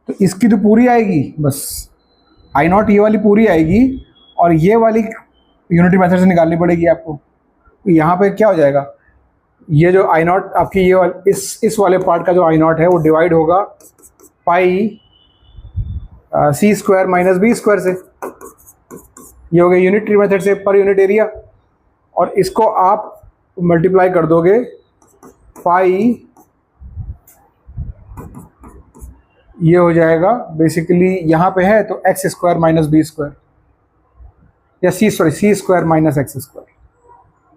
तो इसकी तो पूरी आएगी, बस आई नॉट ये वाली पूरी आएगी और ये वाली यूनिटी मेथड से निकालनी पड़ेगी आपको। तो यहाँ पे क्या हो जाएगा, ये जो आई नॉट आपकी ये वाले इस वाले पार्ट का जो आई नॉट है वो डिवाइड होगा पाई सी स्क्वायर माइनस बी स्क्वायर से, ये हो गया यूनिटरी मेथड से पर यूनिट एरिया, और इसको आप मल्टीप्लाई कर दोगे पाई, ये हो जाएगा बेसिकली यहाँ पे है तो X square minus B square, या C square minus X square,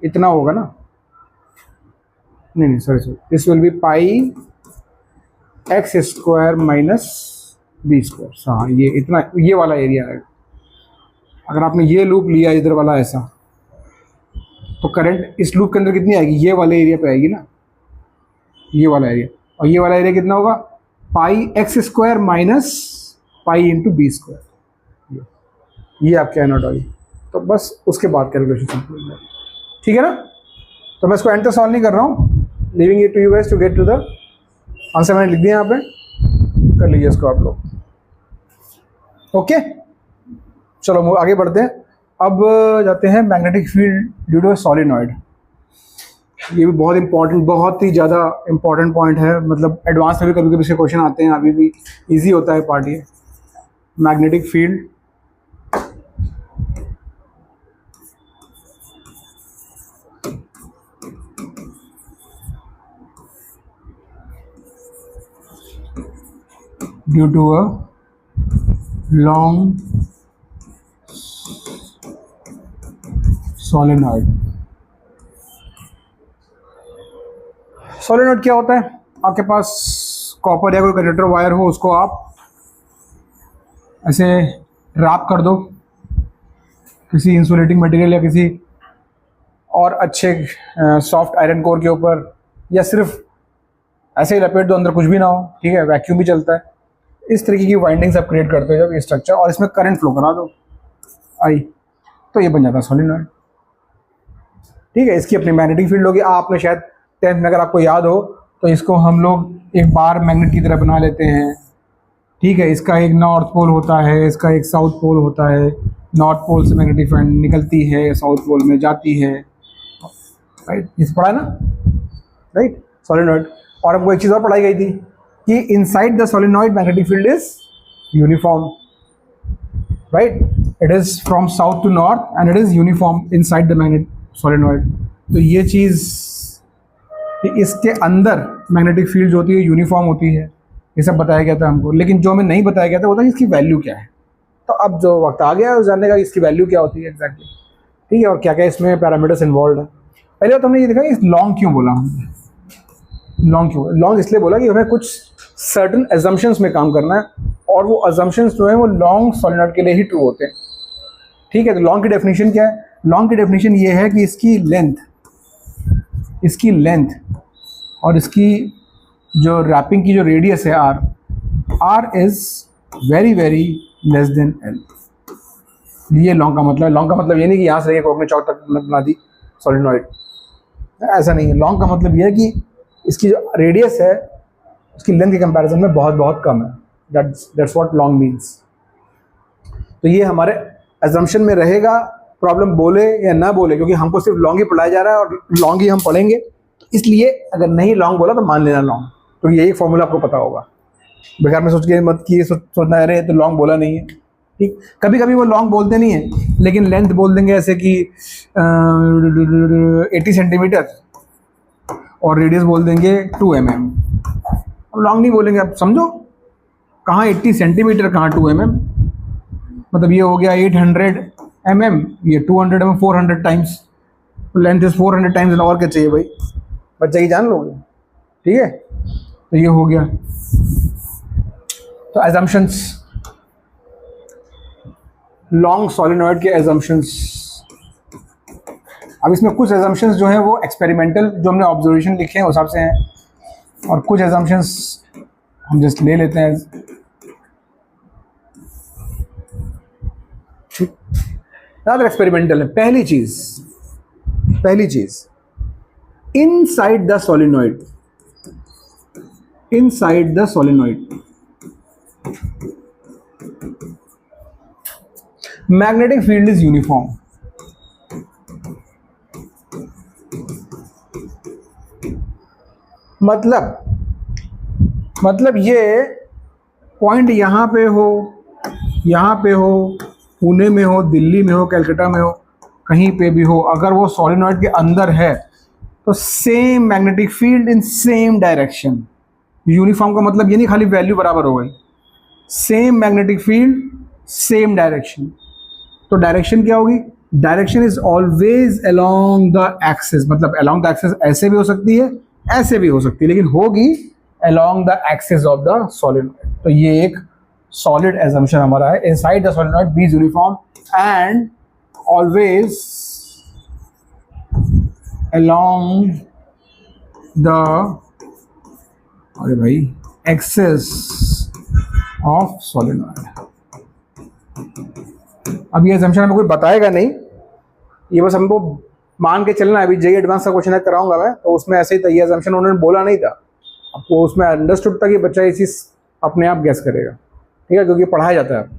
इतना होगा ना। नहीं sorry this will be pi X square minus B square, हाँ ये इतना, ये वाला एरिया है। अगर आपने ये लूप लिया इधर वाला ऐसा, तो करंट इस लूप के अंदर कितनी आएगी, ये वाले एरिया पे आएगी ना, ये वाला एरिया, और ये वाला एरिया कितना होगा, pi X square minus pi into B square, ये आपके आई नॉट होगी। तो बस उसके बाद कैलकुलेशन सिंपल हो जाएगी, ठीक है ना। तो मैं इसको एंटर सॉल्व नहीं कर रहा हूँ, leaving it to you guys to get to the answer. मैंने लिख दिया यहाँ पे, कर लीजिए इसको आप लोग, ओके। चलो आगे बढ़ते हैं, अब जाते हैं magnetic field due to solenoid. ये भी बहुत ही ज़्यादा इंपॉर्टेंट पॉइंट है, मतलब एडवांस में भी कभी कभी से क्वेश्चन आते हैं, अभी भी इजी होता है पार्ट ये। Magnetic field due to a long solenoid. Solenoid क्या होता है? आपके पास कॉपर या कोई कंडक्टर वायर हो, उसको आप ऐसे रैप कर दो किसी इंसुलेटिंग मटेरियल या किसी और अच्छे सॉफ्ट आयरन कोर के ऊपर, या सिर्फ ऐसे ही लपेट दो, अंदर कुछ भी ना हो, ठीक है, वैक्यूम भी चलता है। इस तरीके की वाइंडिंग्स आप क्रिएट करते हो जब ये स्ट्रक्चर, और इसमें करंट फ्लो करा दो आई, तो ये बन जाता है सोलेनॉइड। ठीक है, इसकी अपनी मैग्नेटिक फील्ड होगी। आपने शायद 10th में, अगर आपको याद हो, तो इसको हम लोग एक बार मैग्नेट की तरह बना लेते हैं। ठीक है, इसका एक नॉर्थ पोल होता है, इसका एक साउथ पोल होता है। नॉर्थ पोल से मैग्नेटिक फील्ड निकलती है, साउथ पोल में जाती है, राइट, इस पढ़ा है ना, राइट, सोलेनॉइड। और हमको एक चीज़ और पढ़ाई गई थी कि inside the solenoid magnetic field is uniform, right, it is from south to north and it is uniform inside the magnet solenoid. तो ये चीज़ कि इसके अंदर मैग्नेटिक फील्ड जो होती है यूनिफॉर्म होती है, ये सब बताया गया था हमको। लेकिन जो हमें नहीं बताया गया था वो था इसकी वैल्यू क्या है। तो अब जो वक्त आ गया है उस जानने का इसकी वैल्यू क्या होती है एग्जैक्टली, ठीक है, और क्या क्या इसमें पैरामीटर्स इन्वॉल्व है। पहले तो हमने ये देखा इस लॉन्ग क्यों बोला हमने, लॉन्ग क्यों, लॉन्ग इसलिए बोला कि हमें कुछ सर्टन एजम्पशंस में काम करना है, और वो एजम्पशंस जो है वो लॉन्ग सोलेनॉइड के लिए ही ट्रू होते हैं। ठीक है, तो लॉन्ग की डेफिनेशन क्या है? लॉन्ग की डेफिनेशन ये है कि इसकी लेंथ और इसकी जो रैपिंग की जो रेडियस है R is very very less than L. ये लॉन्ग का मतलब है। लॉन्ग का मतलब ये नहीं कि यहाँ से लेके कोकने चौक तक बना दी सोलेनॉइड, ऐसा नहीं है। लॉन्ग का मतलब ये है कि इसकी जो रेडियस है उसकी लेंथ के कंपैरिजन में बहुत बहुत कम है। That's what long means. तो ये हमारे एजम्पशन में रहेगा, प्रॉब्लम बोले या ना बोले, क्योंकि हमको सिर्फ लॉन्ग ही पढ़ाया जा रहा है और लॉन्ग ही हम पढ़ेंगे। इसलिए अगर नहीं लॉन्ग बोला तो मान लेना लॉन्ग, तो यही फॉर्मूला आपको पता होगा। बेकार में सोच के मत कि सोचना अरे तो लॉन्ग बोला नहीं है। ठीक, कभी कभी वो लॉन्ग बोलते नहीं है लेकिन लेंथ बोल देंगे, ऐसे कि 80 सेंटीमीटर और रेडियस बोल देंगे 2 mm। अब लॉन्ग नहीं बोलेंगे। अब समझो कहाँ 80 सेंटीमीटर कहाँ 2 mm, मतलब ये हो गया 800 mm, ये 200 mm 400 times, length is 400 times, और क्या चाहिए भाई, बच्चे की जान लोगे। ठीक है, तो ये हो गया। तो एजम्पशंस, लॉन्ग सोलेनॉइड के एजम्पशंस। अब इसमें कुछ एजम्पशंस जो है वो एक्सपेरिमेंटल, जो हमने ऑब्जर्वेशन लिखे हैं उस हिसाब से हैं, और कुछ एजम्पशंस हम जस्ट ले लेते हैं। ठीक, ज़्यादा एक्सपेरिमेंटल है। पहली चीज inside the solenoid, magnetic field is uniform. मतलब ये पॉइंट यहाँ पे हो, पुणे में हो, दिल्ली में हो, कलकत्ता में हो, कहीं पे भी हो, अगर वो सोलेनॉइड के अंदर है तो same magnetic field in same direction. Uniform का मतलब ये नहीं खाली वैल्यू बराबर हो गई, same magnetic field same direction. तो डायरेक्शन क्या होगी? Direction is always along the axis. मतलब अलोंग द एक्सिस ऐसे भी हो सकती है, ऐसे भी हो सकती है, लेकिन होगी along the axis of the solenoid. तो ये एक सॉलिड एजम्पशन हमारा है। Inside the solenoid B is uniform and always along the, अरे भाई, एक्सिस ऑफ सोलेनॉइड। अब ये एजम्पशन हमें कोई बताएगा नहीं, ये बस हमको मान के चलना है। अभी जेईई एडवांस का क्वेश्चन कराऊंगा मैं, तो उसमें ऐसे ही था, ये एजम्पशन उन्होंने बोला नहीं था, आपको उसमें अंडरस्टूड था कि बच्चा ये चीज़ अपने आप गैस करेगा। ठीक है, क्योंकि पढ़ाया जाता है।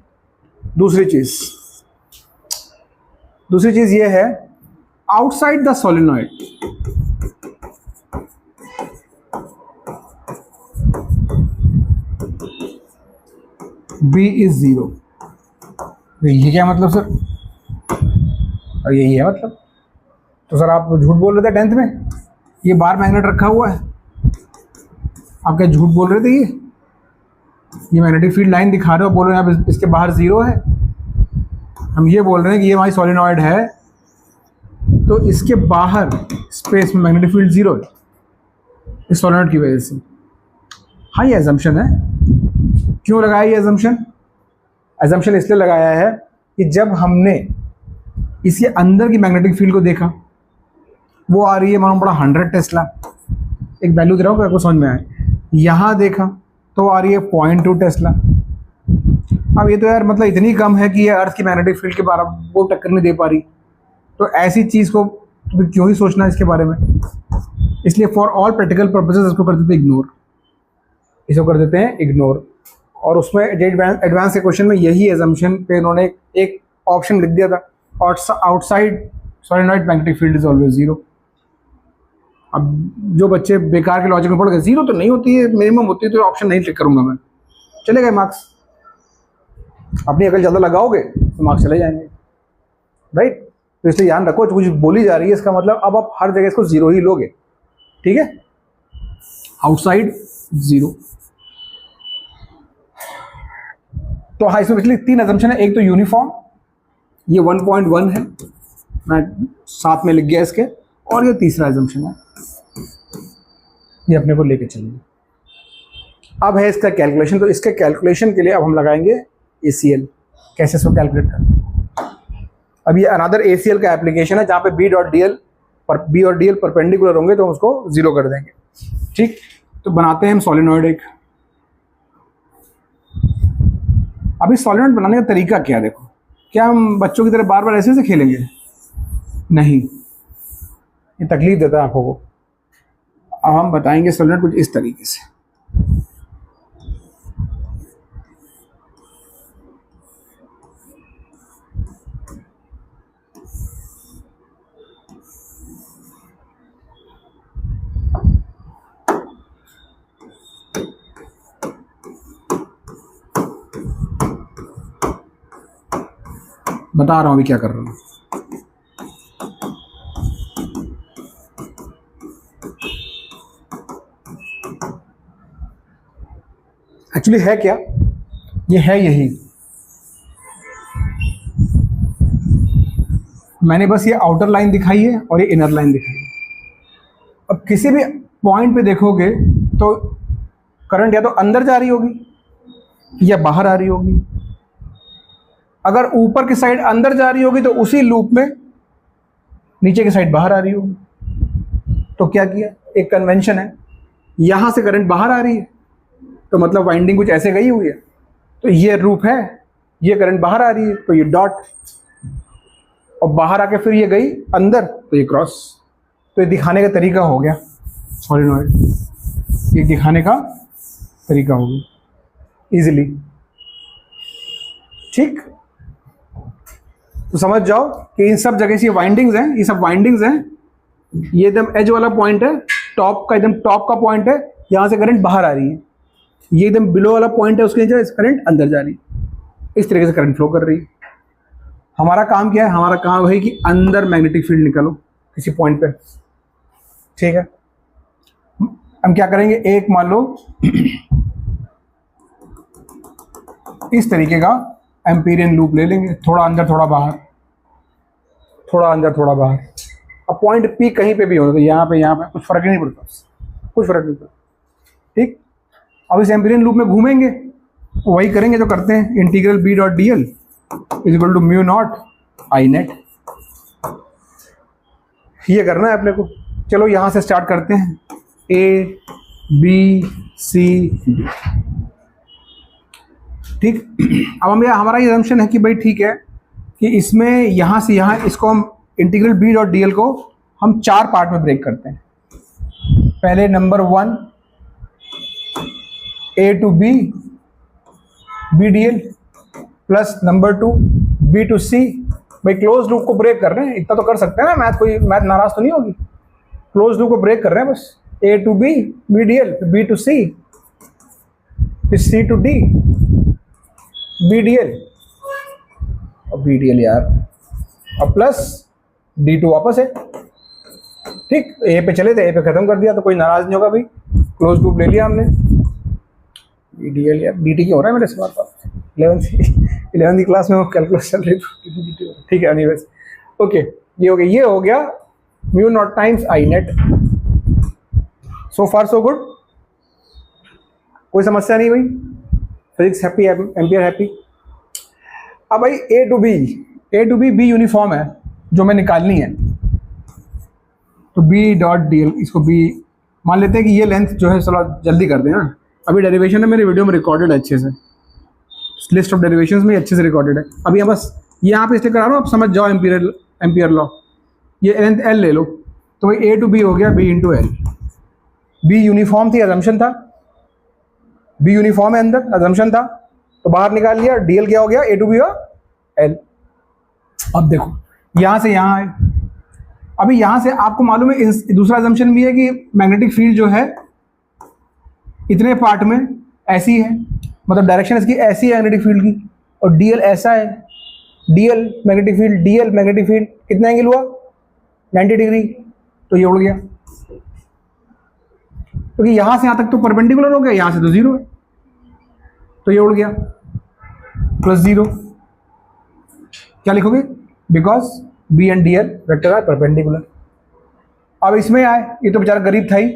दूसरी चीज़ ये है, outside the solenoid B is 0। ये क्या मतलब सर? और यही है मतलब। तो सर आप झूठ बोल रहे थे 10th में, ये बार मैग्नेट रखा हुआ है, आप क्या झूठ बोल रहे थे? ये मैग्नेटिक फील्ड लाइन दिखा रहे हो, बोल रहे हो आप इसके बाहर 0 है। हम ये बोल रहे हैं कि ये हमारी सोलेनॉइड है तो इसके बाहर स्पेस में मैग्नेटिक फील्ड 0 है इस सोलेनॉइड की वजह से। हाँ, ये एजम्पशन है। क्यों लगाया ये एजम्पशन? एजम्पशन इसलिए लगाया है कि जब हमने इसके अंदर की मैग्नेटिक फील्ड को देखा, वो आ रही है मालूम पड़ा 100 टेस्ला, एक वैल्यू दे रहा हूँ आपको समझ में आए। यहाँ देखा तो आ रही है 0.2 टेस्ला। अब ये तो यार मतलब इतनी कम है कि ये अर्थ की मैग्नेटिक फील्ड के बारे में वो टक्कर नहीं दे पा रही, तो ऐसी चीज़ को तो क्यों ही सोचना इसके बारे में। इसलिए फॉर ऑल प्रैक्टिकल पर्पसेस इसको कर देते हैं इग्नोर, इसको कर देते हैं इग्नोर। और उसमें एडवांस के क्वेश्चन में यही एजम्पशन पे इन्होंने एक ऑप्शन लिख दिया था, outside solenoid magnetic field is always 0। अब जो बच्चे बेकार के लॉजिक में पढ़ गए 0 तो नहीं होती है, मिनिमम होती है, तो ऑप्शन नहीं क्लिक करूंगा मैं, चले गए मार्क्स। अपनी अकल ज़्यादा लगाओगे तो मार्क्स चले जाएंगे, राइट। तो इसलिए ध्यान रखो, कुछ बोली जा रही है इसका मतलब अब आप हर जगह इसको 0 ही लोगे, ठीक है। आउटसाइड 0। तो हाँ, इसमें पिछले 3 असम्पशन है। एक तो यूनिफॉर्म, ये 1.1 है, मैं साथ में लिख गया इसके। और ये तीसरा असम्पशन है, ये अपने को लेके चलिए। अब है इसका कैलकुलेशन। तो इसके कैलकुलेशन के लिए अब हम लगाएंगे ACL। कैसे इसको कैलकुलेट करना? अब ये अनदर ACL का एप्लीकेशन है जहाँ पे B और DL परपेंडिकुलर होंगे तो हम उसको 0 कर देंगे, ठीक। तो बनाते हैं हम सोलेनॉइड एक। अभी सोलेनॉइड बनाने का तरीका क्या है देखो। क्या हम बच्चों की तरह बार बार ऐसे खेलेंगे? नहीं, ये तकलीफ देता है आंखों को। अब हम बताएंगे सोलेनॉइड कुछ इस तरीके से। बता रहा हूं अभी क्या कर रहा हूं। एक्चुअली है क्या, ये है यही। मैंने बस ये आउटर लाइन दिखाई है और ये इनर लाइन दिखाई है। अब किसी भी पॉइंट पे देखोगे तो करंट या तो अंदर जा रही होगी या बाहर आ रही होगी। अगर ऊपर की साइड अंदर जा रही होगी तो उसी लूप में नीचे की साइड बाहर आ रही होगी। तो क्या किया, एक कन्वेंशन है, यहां से करंट बाहर आ रही है तो मतलब वाइंडिंग कुछ ऐसे गई हुई है, तो ये लूप है, ये करंट बाहर आ रही है तो ये डॉट, और बाहर आके फिर ये गई अंदर तो ये क्रॉस। तो ये दिखाने का तरीका हो गया सोलेनॉइड, ये दिखाने का तरीका हो गया इजीली, ठीक। तो समझ जाओ कि इन सब जगह से वाइंडिंग्स हैं, ये सब वाइंडिंग्स हैं। ये एकदम एज वाला पॉइंट है, टॉप का, एकदम टॉप का पॉइंट है, यहाँ से करंट बाहर आ रही है। ये एकदम बिलो वाला पॉइंट है, उसके नीचे करंट अंदर जा रही है। इस तरीके से करंट फ्लो कर रही है। हमारा काम क्या है? हमारा काम है कि अंदर मैग्नेटिक फील्ड निकालो किसी पॉइंट पे, ठीक है। हम क्या करेंगे, एक मान लो इस तरीके का एम्पीरियन लूप ले लेंगे, थोड़ा अंदर थोड़ा बाहर, थोड़ा अंदर थोड़ा बाहर। अब पॉइंट P कहीं पे भी हो, तो यहाँ पे कुछ फर्क नहीं पड़ता, कुछ फर्क नहीं पड़ता, ठीक। अब इस एम्पीरियन लूप में घूमेंगे, वही करेंगे जो करते हैं, integral B.dl is equal to mu naught I net. ये करना है अपने को। चलो यहाँ से स्टार्ट करते हैं, A B C D, ठीक। अब हम हमारा ये assumption है कि भाई ठीक है कि इसमें यहाँ से यहाँ इसको हम इंटीग्रल B.dl को हम 4 पार्ट में ब्रेक करते हैं। पहले number 1 A to B B.dl plus number 2 B to C। भाई क्लोज लूप को ब्रेक कर रहे हैं, इतना तो कर सकते हैं ना, मैथ नाराज तो नहीं होगी। क्लोज लूप को ब्रेक कर रहे हैं बस, A to B B.dl, B to C, फिर C to D, B D L, और बी डी एल यार, और प्लस D2 वापस है। ठीक, ए पे चले थे, ए पे खत्म कर दिया तो कोई नाराज नहीं होगा भाई, क्लोज लूप ले लिया हमने। बी डी एल यार, डी टी क्या हो रहा है मेरे स्मार्ट पर, 11वीं क्लास में वो कैलकुलस चल रही थी। ठीक है, एनीवेज ओके, ये हो गया mu naught times I net. So far so good, कोई समस्या नहीं भाई, फिजिक्स हैप्पी, एम्पियर हैप्पी। अब भाई A to B B uniform है जो मैं निकालनी है, तो बी डॉट डी एल, इसको बी मान लेते हैं कि ये लेंथ जो है, चलो जल्दी कर दें ना, अभी डेरिवेशन है मेरे वीडियो में रिकॉर्डेड है अच्छे से, लिस्ट ऑफ डेरिवेशंस में अच्छे से रिकॉर्डेड है। अभी यहाँ बस यहाँ पे इसलिए करा रहा हूँ, आप समझ जाओ एम्पियर लॉ। ये लेंथ एल ले लो, तो भाई ए टू बी हो गया B into L. B uniform थी, अजम्पशन था, बी यूनिफॉर्म है अंदर, अजम्पशन था, तो बाहर निकाल लिया, डीएल क्या हो गया, ए टू बी और एल। अब देखो यहाँ से यहाँ आए, अभी यहाँ से आपको मालूम है दूसरा अजम्पशन भी है कि मैग्नेटिक फील्ड जो है इतने पार्ट में ऐसी है, मतलब डायरेक्शन इसकी ऐसी है मैग्नेटिक फील्ड की, और डीएल ऐसा है, DL magnetic field, DL magnetic field कितना एंगल हुआ, 90 डिग्री, तो ये उड़ गया, क्योंकि यहाँ से यहाँ तक तो परपेंडिकुलर हो गया, यहाँ से तो जीरो है, तो ये उड़ गया, प्लस जीरो। क्या लिखोगे, because B and D L vector are perpendicular. अब इसमें आए, ये तो बेचारा गरीब था ही,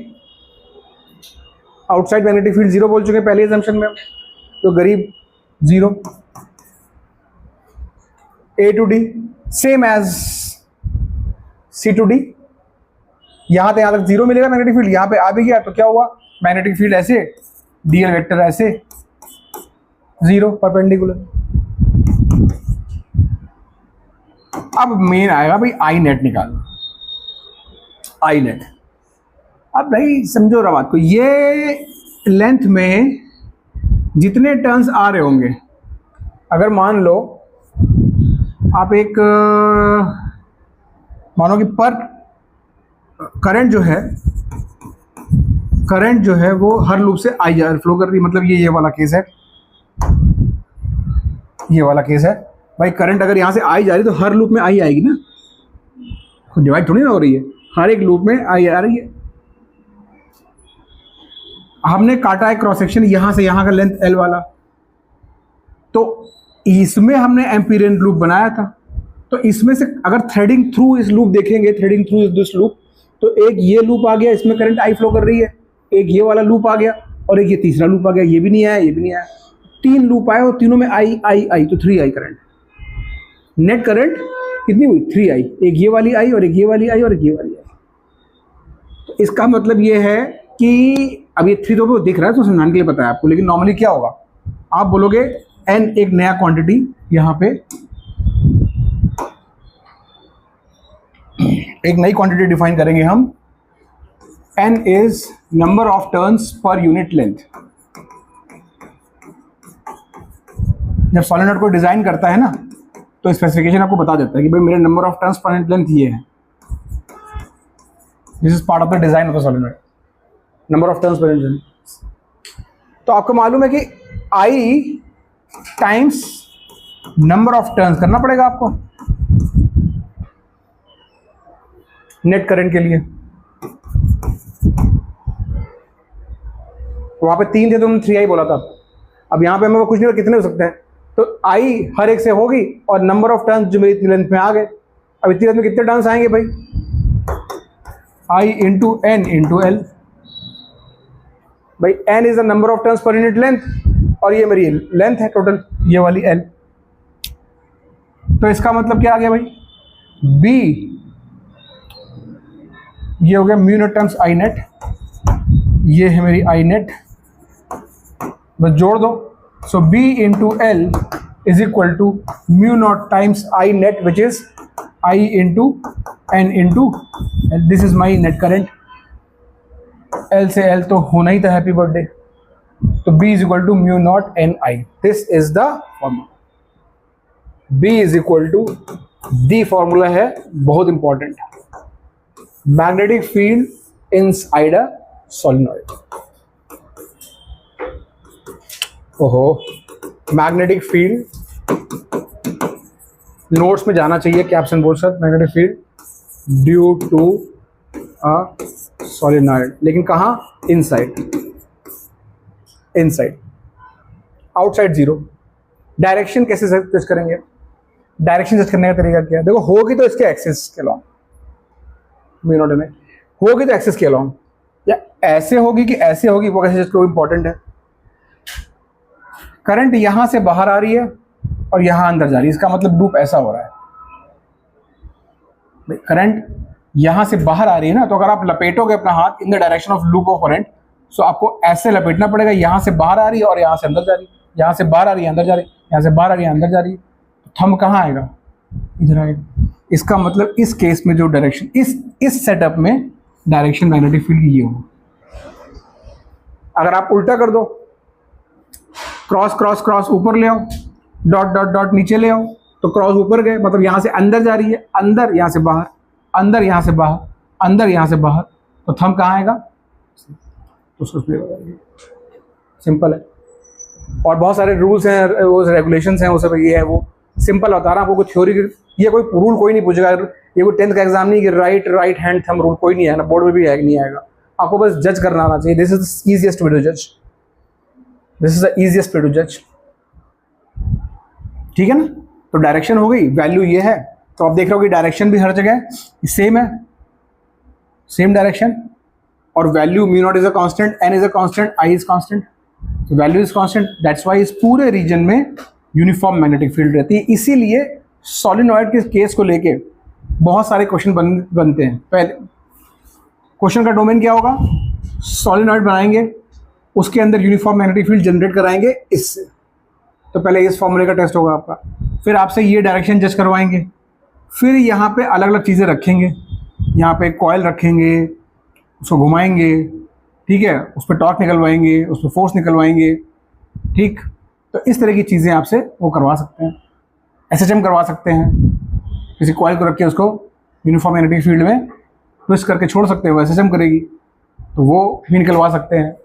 आउटसाइड मैग्नेटिक फील्ड जीरो बोल चुके हैं पहले अजम्पशन में, तो गरीब zero. A to D same as C to D, यहाँ से यहाँ तक जीरो मिलेगा मैग्नेटिक फील्ड, यहाँ पे आ भी गया तो क्या हुआ, मैग्नेटिक फील्ड ऐसे, डीएल वेक्टर ऐसे, जीरो परपेंडिकुलर। अब मेन आएगा भाई आई नेट निकालना, आई नेट। अब भाई समझो रहा बात को, ये लेंथ में जितने टर्न्स आ रहे होंगे, अगर मान लो आप एक मानो कि पर करंट जो है वो हर लूप से आई जा फ्लो कर रही, मतलब ये वाला केस है, ये वाला केस है भाई। करंट अगर यहाँ से आई जा रही तो हर लूप में आई आएगी ना, डिवाइड थोड़ी ना हो रही है, हर एक लूप में आई आ रही है। हमने काटा है क्रॉस सेक्शन यहाँ से यहाँ का लेंथ एल वाला, तो इसमें हमने एम्पीरियन लूप बनाया था, तो इसमें से अगर थ्रेडिंग थ्रू इस लूप देखेंगे, थ्रेडिंग थ्रू दिस लूप, तो एक ये लूप आ गया, इसमें करंट आई फ्लो कर रही है, एक ये वाला लूप आ गया, और एक ये तीसरा लूप आ गया, ये भी नहीं आया, ये भी नहीं आया, 3 लूप आए और तीनों में आई आई आई, तो 3 आई करंट। नेट करंट कितनी हुई, 3 आई, एक ये वाली आई और एक ये वाली आई और एक ये वाली आई। तो इसका मतलब ये है कि अब ये 3 तो दिख रहा है तो समझाने के लिए पता है आपको, लेकिन नॉर्मली क्या होगा, आप बोलोगे एन एक नया क्वांटिटी, यहाँ पे एक नई क्वांटिटी डिफाइन करेंगे हम, N is number of turns per unit length. जब सॉलिनॉइड को डिजाइन करता है ना, तो स्पेसिफिकेशन आपको बता देता है कि भाई मेरे number of turns per unit length ये है, this is part of the design of the solenoid, number of turns per unit length. तो आपको मालूम है कि आई टाइम्स नंबर ऑफ टर्न्स करना पड़ेगा आपको नेट करंट के लिए। वहां पे 3 थे तो हमने 3 आई बोला था, अब यहाँ पे हमें कुछ नहीं, कितने हो सकते हैं, तो आई हर एक से होगी और नंबर ऑफ टर्न्स जो मेरी इतनी लेंथ में आ गए। अब इतनी लेंथ में कितने टर्न्स आएंगे भाई, I into N into L. भाई N is the number of turns per unit length, और ये मेरी लेंथ है टोटल, ये वाली एल। तो इसका मतलब क्या आ गया भाई, बी ये हो गया mu naught times I net, ये है मेरी आई नेट, बस जोड़ दो। So B into L is equal to mu naught times I net, which is I into N into L. This is my net current. L से L तो होना ही था, हैप्पी बर्थडे, तो B is equal to mu naught N I. This is the formula, B is equal to, the formula है बहुत important, magnetic field inside a solenoid. ओहो magnetic field, notes में जाना चाहिए कैप्शन बोल सकते magnetic field due to a solenoid, लेकिन कहाँ? Inside, inside, outside zero. Direction कैसे जज करेंगे? डायरेक्शन जज करने का तरीका क्या है? देखो, होगी तो इसके एक्सिस के अलॉन्ग, म्यू नॉट में होगी तो एक्सिस के अलॉन्ग, या ऐसे होगी कि ऐसे होगी, वो कैसे जज करो, इंपॉर्टेंट है। करंट यहां से बाहर आ रही है और यहां अंदर जा रही है, इसका मतलब लूप ऐसा हो रहा है। करंट यहां से बाहर आ रही है ना, तो अगर आप लपेटोगे अपना हाथ in the direction of loop of current, तो आपको ऐसे लपेटना पड़ेगा, यहां से बाहर आ रही है और यहां से अंदर जा रही है, यहां से बाहर आ रही है अंदर जा रही है, यहां से बाहर आ रही है अंदर जा रही है, तो थंब कहाँ आएगा? इधर आएगा। इसका मतलब इस केस में जो डायरेक्शन, इस सेटअप में डायरेक्शन मैग्नेटिक फील्ड ये हो। अगर आप उल्टा कर दो, क्रॉस क्रॉस क्रॉस ऊपर ले आओ, डॉट डॉट डॉट नीचे ले आओ, तो क्रॉस ऊपर गए, मतलब यहां से अंदर जा रही है, अंदर यहां से बाहर, अंदर यहां से बाहर, अंदर यहां से बाहर, तो थंब कहाँ आएगा? तो उसको सिंपल है। और बहुत सारे रूल्स हैं, वो रेगुलेशंस हैं, वो सब ये है, वो सिंपल बता रहा हूँ आपको। थ्योरी, ये कोई रूल कोई नहीं पूछेगा, ये कोई 10th का एग्जाम नहीं कि राइट हैंड थंब रूल, कोई नहीं है ना, बोर्ड में भी है नहीं आएगा। आपको बस जज करना आना चाहिए। This is the easiest way to जज, this is the easiest way to जज, ठीक है ना। तो डायरेक्शन हो गई, वैल्यू ये है, तो आप देख रहे हो कि डायरेक्शन भी हर जगह सेम है, सेम डायरेक्शन, और value mu naught is a constant, N is a constant, I is constant, तो value is constant, that's why इस पूरे रीजन में यूनिफॉर्म मैग्नेटिक फील्ड रहती है। इसीलिए सॉलिनॉइड के केस को लेके बहुत सारे क्वेश्चन बनते हैं। पहले क्वेश्चन का डोमेन क्या होगा? सॉलिनॉइड बनाएंगे, उसके अंदर यूनिफॉर्म मैग्नेटिक फील्ड जनरेट कराएंगे इससे, तो पहले इस फॉर्मूले का टेस्ट होगा आपका, फिर आपसे ये डायरेक्शन जज करवाएंगे, फिर यहाँ पे अलग अलग चीज़ें रखेंगे, यहाँ पे कॉइल रखेंगे, उसको घुमाएंगे, ठीक है, उस पर टॉर्क निकलवाएंगे, उस पर फोर्स निकलवाएंगे, ठीक। तो इस तरह की चीज़ें आपसे वो करवा सकते हैं, एसएचएम करवा सकते हैं, किसी कॉइल को रख के उसको यूनिफॉर्म मैग्नेटिक फील्ड में ट्विस्ट करके छोड़ सकते हैं, वो एसएचएम करेगी, तो वो भी निकलवा सकते हैं,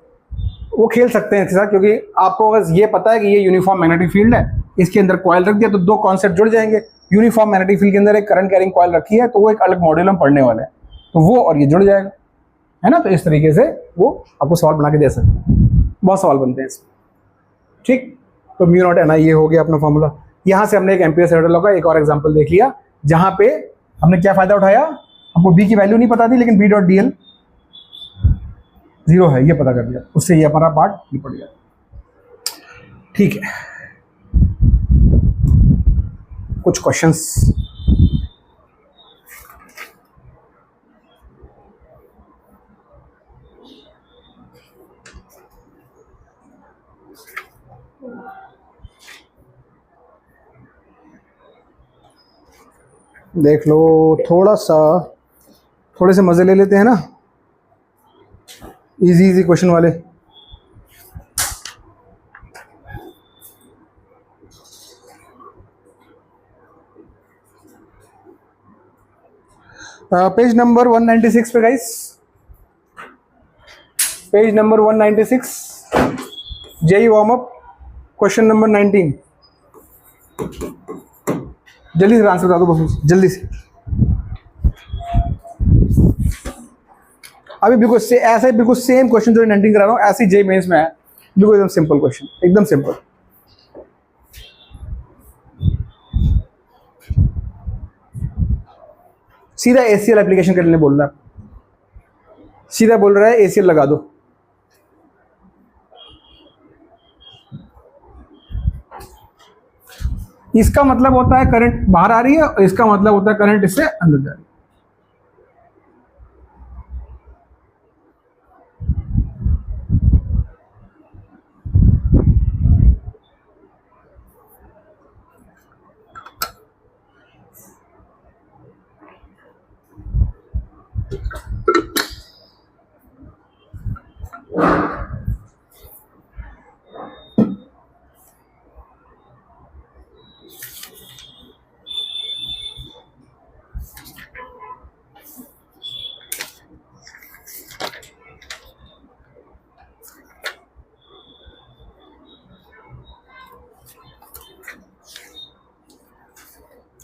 वो खेल सकते हैं इसके साथ। क्योंकि आपको अगर ये पता है कि ये यूनिफॉर्म मैग्नेटिक फील्ड है, इसके अंदर कॉइल रख दिया, तो दो कॉन्सेप्ट जुड़ जाएंगे। यूनिफॉर्म मैग्नेटिक फील्ड के अंदर एक करंट कैरिंग कॉइल रखी है, तो वो एक अलग मॉड्यूल हम पढ़ने वाले हैं, तो वो और ये जुड़ जाएगा, है ना। तो इस तरीके से वो आपको सवाल बना के दे सकते हैं, बहुत सवाल बनते हैं इसमें, ठीक। तो म्यू नॉट एन आई ये हो गया अपना फॉर्मूला। यहाँ से हमने एक एम्पियर सेक्टर लॉ का एक और एग्जाम्पल देख लिया, जहाँ पे हमने क्या फायदा उठाया, हमको बी की वैल्यू नहीं पता थी, लेकिन बी डॉट डी एल 0 है ये पता कर दिया, उससे ये हमारा पार्ट निपट गया, ठीक है। कुछ क्वेश्चंस? देख लो, थोड़े से मजे ले लेते हैं ना, इजी क्वेश्चन वाले। पेज नंबर 196 पे guys, page number 196, JEE warm up, question number 19। जल्दी से आंसर बता दो बस, जल्दी से। अभी बिल्कुल ऐसा ही बिल्कुल सेम क्वेश्चन जो 19 करा रहा हूँ, ऐसे जेई मेंस में है, बिल्कुल एकदम सिंपल क्वेश्चन, एकदम सिंपल। सीधा एसीएल एप्लीकेशन करने बोल रहा है, सीधा बोल रहा है एसीएल लगा दो। इसका मतलब होता है करंट बाहर आ रही है, और इसका मतलब होता है करंट इससे अंदर जा रही है।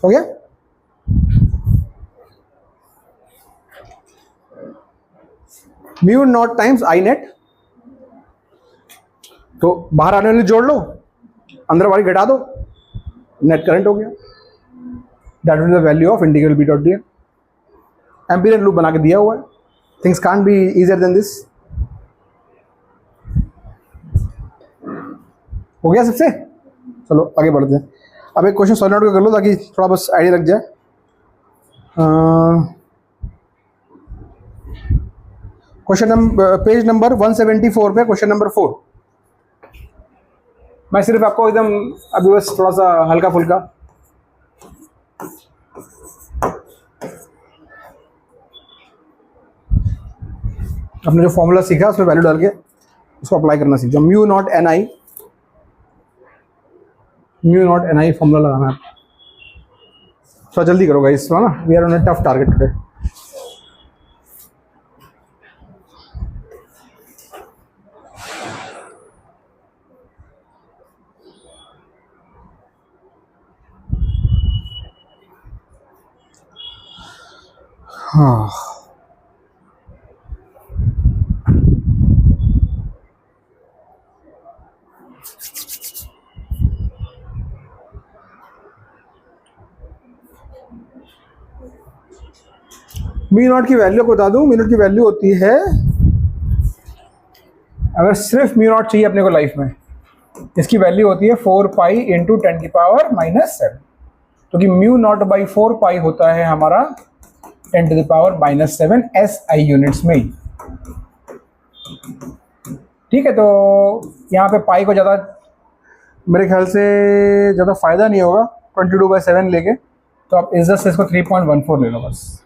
हो गया? Mu naught times I net, तो बाहर आने वाली जोड़ लो, अंदर वाली घटा दो, नेट करंट हो गया। That will be the value of integral B dot D N. Amperian loop बना के दिया हुआ है, things can't be easier than this. हो गया सबसे? चलो आगे बढ़ते हैं। अब एक क्वेश्चन सॉल्व आउट कर लो ताकि थोड़ा बस आइडिया लग जाए। क्वेश्चन नंबर पेज नंबर 174 पे क्वेश्चन नंबर 4। मैं सिर्फ आपको एकदम अभी बस थोड़ा सा हल्का फुल्का अपने जो फॉर्मूला सीखा उसमें वैल्यू डाल के उसको अप्लाई करना सीख जाओ। Mu naught N I formula लगाना है। थोड़ा जल्दी करो गाइस, ना we are on a tough target today. हाँ, म्यू नॉट की वैल्यू को बता दूं। म्यू नॉट की वैल्यू होती है, अगर सिर्फ म्यू नॉट चाहिए अपने को लाइफ में, इसकी वैल्यू होती है 4 पाई इंटू 10 की पावर -7। तो कि म्यू नॉट बाई 4 पाई होता है हमारा 10 to the power -7 SI units में। ठीक है, तो यहाँ पे पाई को ज़्यादा मेरे ख्याल से ज़्यादा फायदा नहीं होगा 22/7 लेके, तो आप इज्जत से इसको 3.14 ले लो बस।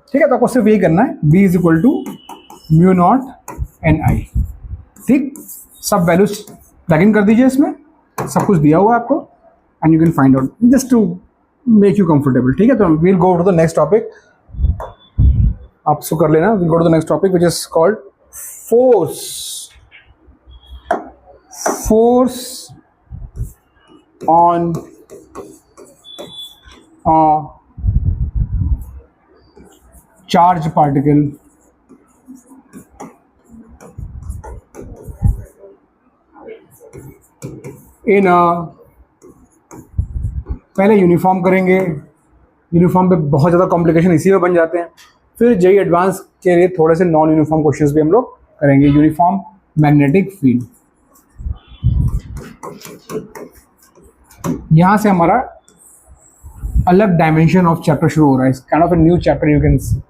ठीक है, तो आपको सिर्फ यही करना है, B is equal to mu naught N I. ठीक, सब वैल्यूज प्लग इन कर दीजिए इसमें, सब कुछ दिया हुआ है आपको, and you can find out just to make you comfortable. ठीक है, तो we'll go to the next topic. आप इसको कर लेना। We'll go to the next topic which is called force on charge particle in a, पहले uniform करेंगे, uniform पे बहुत ज़्यादा कॉम्प्लिकेशन इसी में बन जाते हैं। फिर जेई एडवांस के लिए थोड़े से नॉन यूनिफॉर्म क्वेश्चंस भी हम लोग करेंगे। यूनिफॉर्म मैग्नेटिक फील्ड, यहाँ से हमारा अलग डायमेंशन ऑफ चैप्टर शुरू हो रहा है। Kind of a new chapter you can see.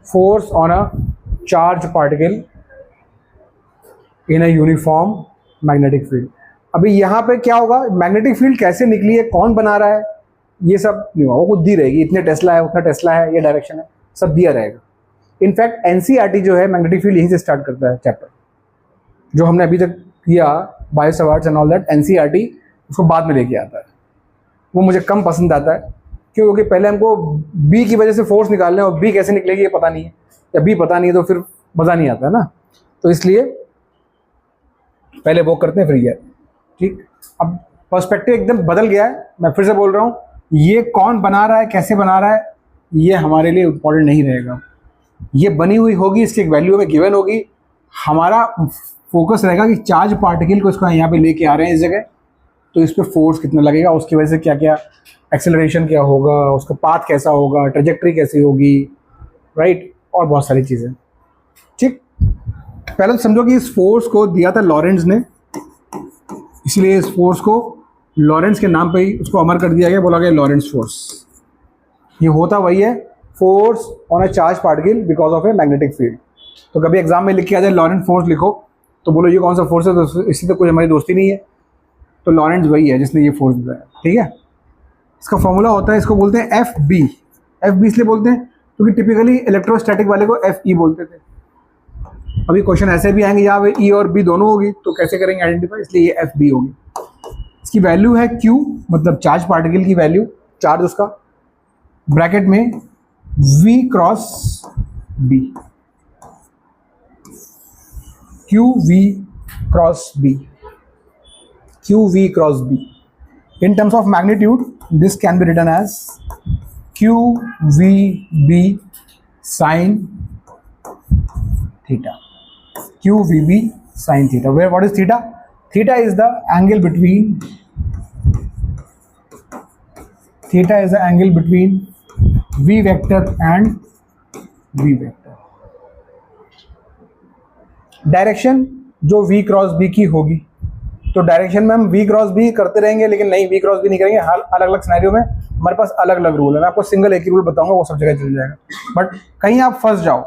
Force on a charge particle in a uniform magnetic field. अभी यहाँ पे क्या होगा, मैग्नेटिक फील्ड कैसे निकली है, कौन बना रहा है, ये सब नहीं होगा, वो खुद दी रहेगी। इतने टेस्ला है, उतना टेस्ला है, ये डायरेक्शन है, सब दिया रहेगा। इनफैक्ट एनसीईआरटी जो है मैग्नेटिक फील्ड यहीं से स्टार्ट करता है चैप्टर, जो हमने अभी तक किया Biot Savart's and all that. NCERT उसको बाद में लेके आता है, वो मुझे कम पसंद आता है क्योंकि पहले हमको बी की वजह से फोर्स निकालना है और बी कैसे निकलेगी ये पता नहीं है, या बी पता नहीं है तो फिर मज़ा नहीं आता है ना। तो इसलिए पहले वो करते हैं फिर ये। ठीक, अब पर्सपेक्टिव एकदम बदल गया है। मैं फिर से बोल रहा हूँ, ये कौन बना रहा है, कैसे बना रहा है, ये हमारे लिए इम्पोर्टेंट नहीं रहेगा। ये बनी हुई होगी, इसकी एक वैल्यू में गिवन होगी। हमारा फोकस रहेगा कि चार्ज पार्टिकल को इसको यहाँ पे लेके आ रहे हैं इस जगह, तो इस पर फोर्स कितना लगेगा, उसकी वजह से क्या क्या एक्सेलरेशन क्या होगा, उसका पाथ कैसा होगा, ट्रेजेक्ट्री कैसी होगी, राइट, और बहुत सारी चीज़ें। ठीक, पहले तो समझो कि इस फोर्स को दिया था लॉरेंट्ज ने, इसलिए इस फोर्स को लॉरेंट्ज के नाम पे ही उसको अमर कर दिया गया, बोला गया लॉरेंट्ज फोर्स। ये होता वही है, force on a charge particle because of a magnetic field. तो कभी एग्जाम में लिख के आ जाए लॉरेंट फोर्स लिखो तो बोलो ये कौन सा फोर्स है, तो इससे तो कोई हमारी दोस्ती नहीं है। तो लॉरेंट्ज वही है जिसने ये फोर्स दिया। ठीक है, इसका फॉर्मूला होता है, इसको बोलते हैं एफ बी। एफ बी इसलिए बोलते हैं क्योंकि टिपिकली इलेक्ट्रोस्टैटिक वाले को एफ ई बोलते थे। अभी क्वेश्चन ऐसे भी आएंगे यहाँ पे ई और बी दोनों होगी, तो कैसे करेंगे आइडेंटिफाई, इसलिए ये एफ बी होगी। इसकी वैल्यू है क्यू, मतलब चार्ज पार्टिकल की वैल्यू, चार्ज उसका, ब्रैकेट में V cross B, Q V cross B, Q V cross B. In terms of magnitude, this can be written as QVB sin theta. QVB sin theta. Where what is theta? Theta is the angle between. Theta is the angle between V vector and V vector. Direction जो V cross B की होगी, तो direction में हम V cross B करते रहेंगे, लेकिन नहीं V क्रॉस B नहीं करेंगे। हर अलग अलग सिनेरियो में हमारे पास अलग अलग रूल है। मैं आपको सिंगल एक ही रूल बताऊंगा, वो सब जगह चल जाएगा। बट कहीं आप फंस जाओ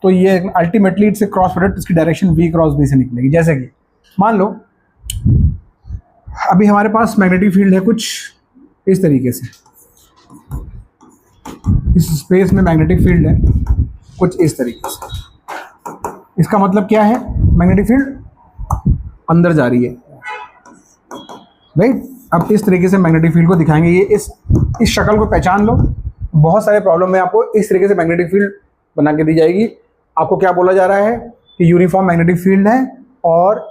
तो ये अल्टीमेटली इट्स क्रॉस प्रोडक्ट, इसकी डायरेक्शन V क्रॉस B से निकलेगी। जैसे कि मान लो अभी हमारे पास मैग्नेटिक फील्ड है कुछ इस तरीके से, इस स्पेस में मैग्नेटिक फील्ड है कुछ इस तरीके से। इसका मतलब क्या है, मैग्नेटिक फील्ड अंदर जा रही है, राइट। अब इस तरीके से मैग्नेटिक फील्ड को दिखाएंगे, ये इस शक्ल को पहचान लो। बहुत सारे प्रॉब्लम में आपको इस तरीके से मैग्नेटिक फील्ड बना के दी जाएगी। आपको क्या बोला जा रहा है कि यूनिफॉर्म मैग्नेटिक फील्ड है और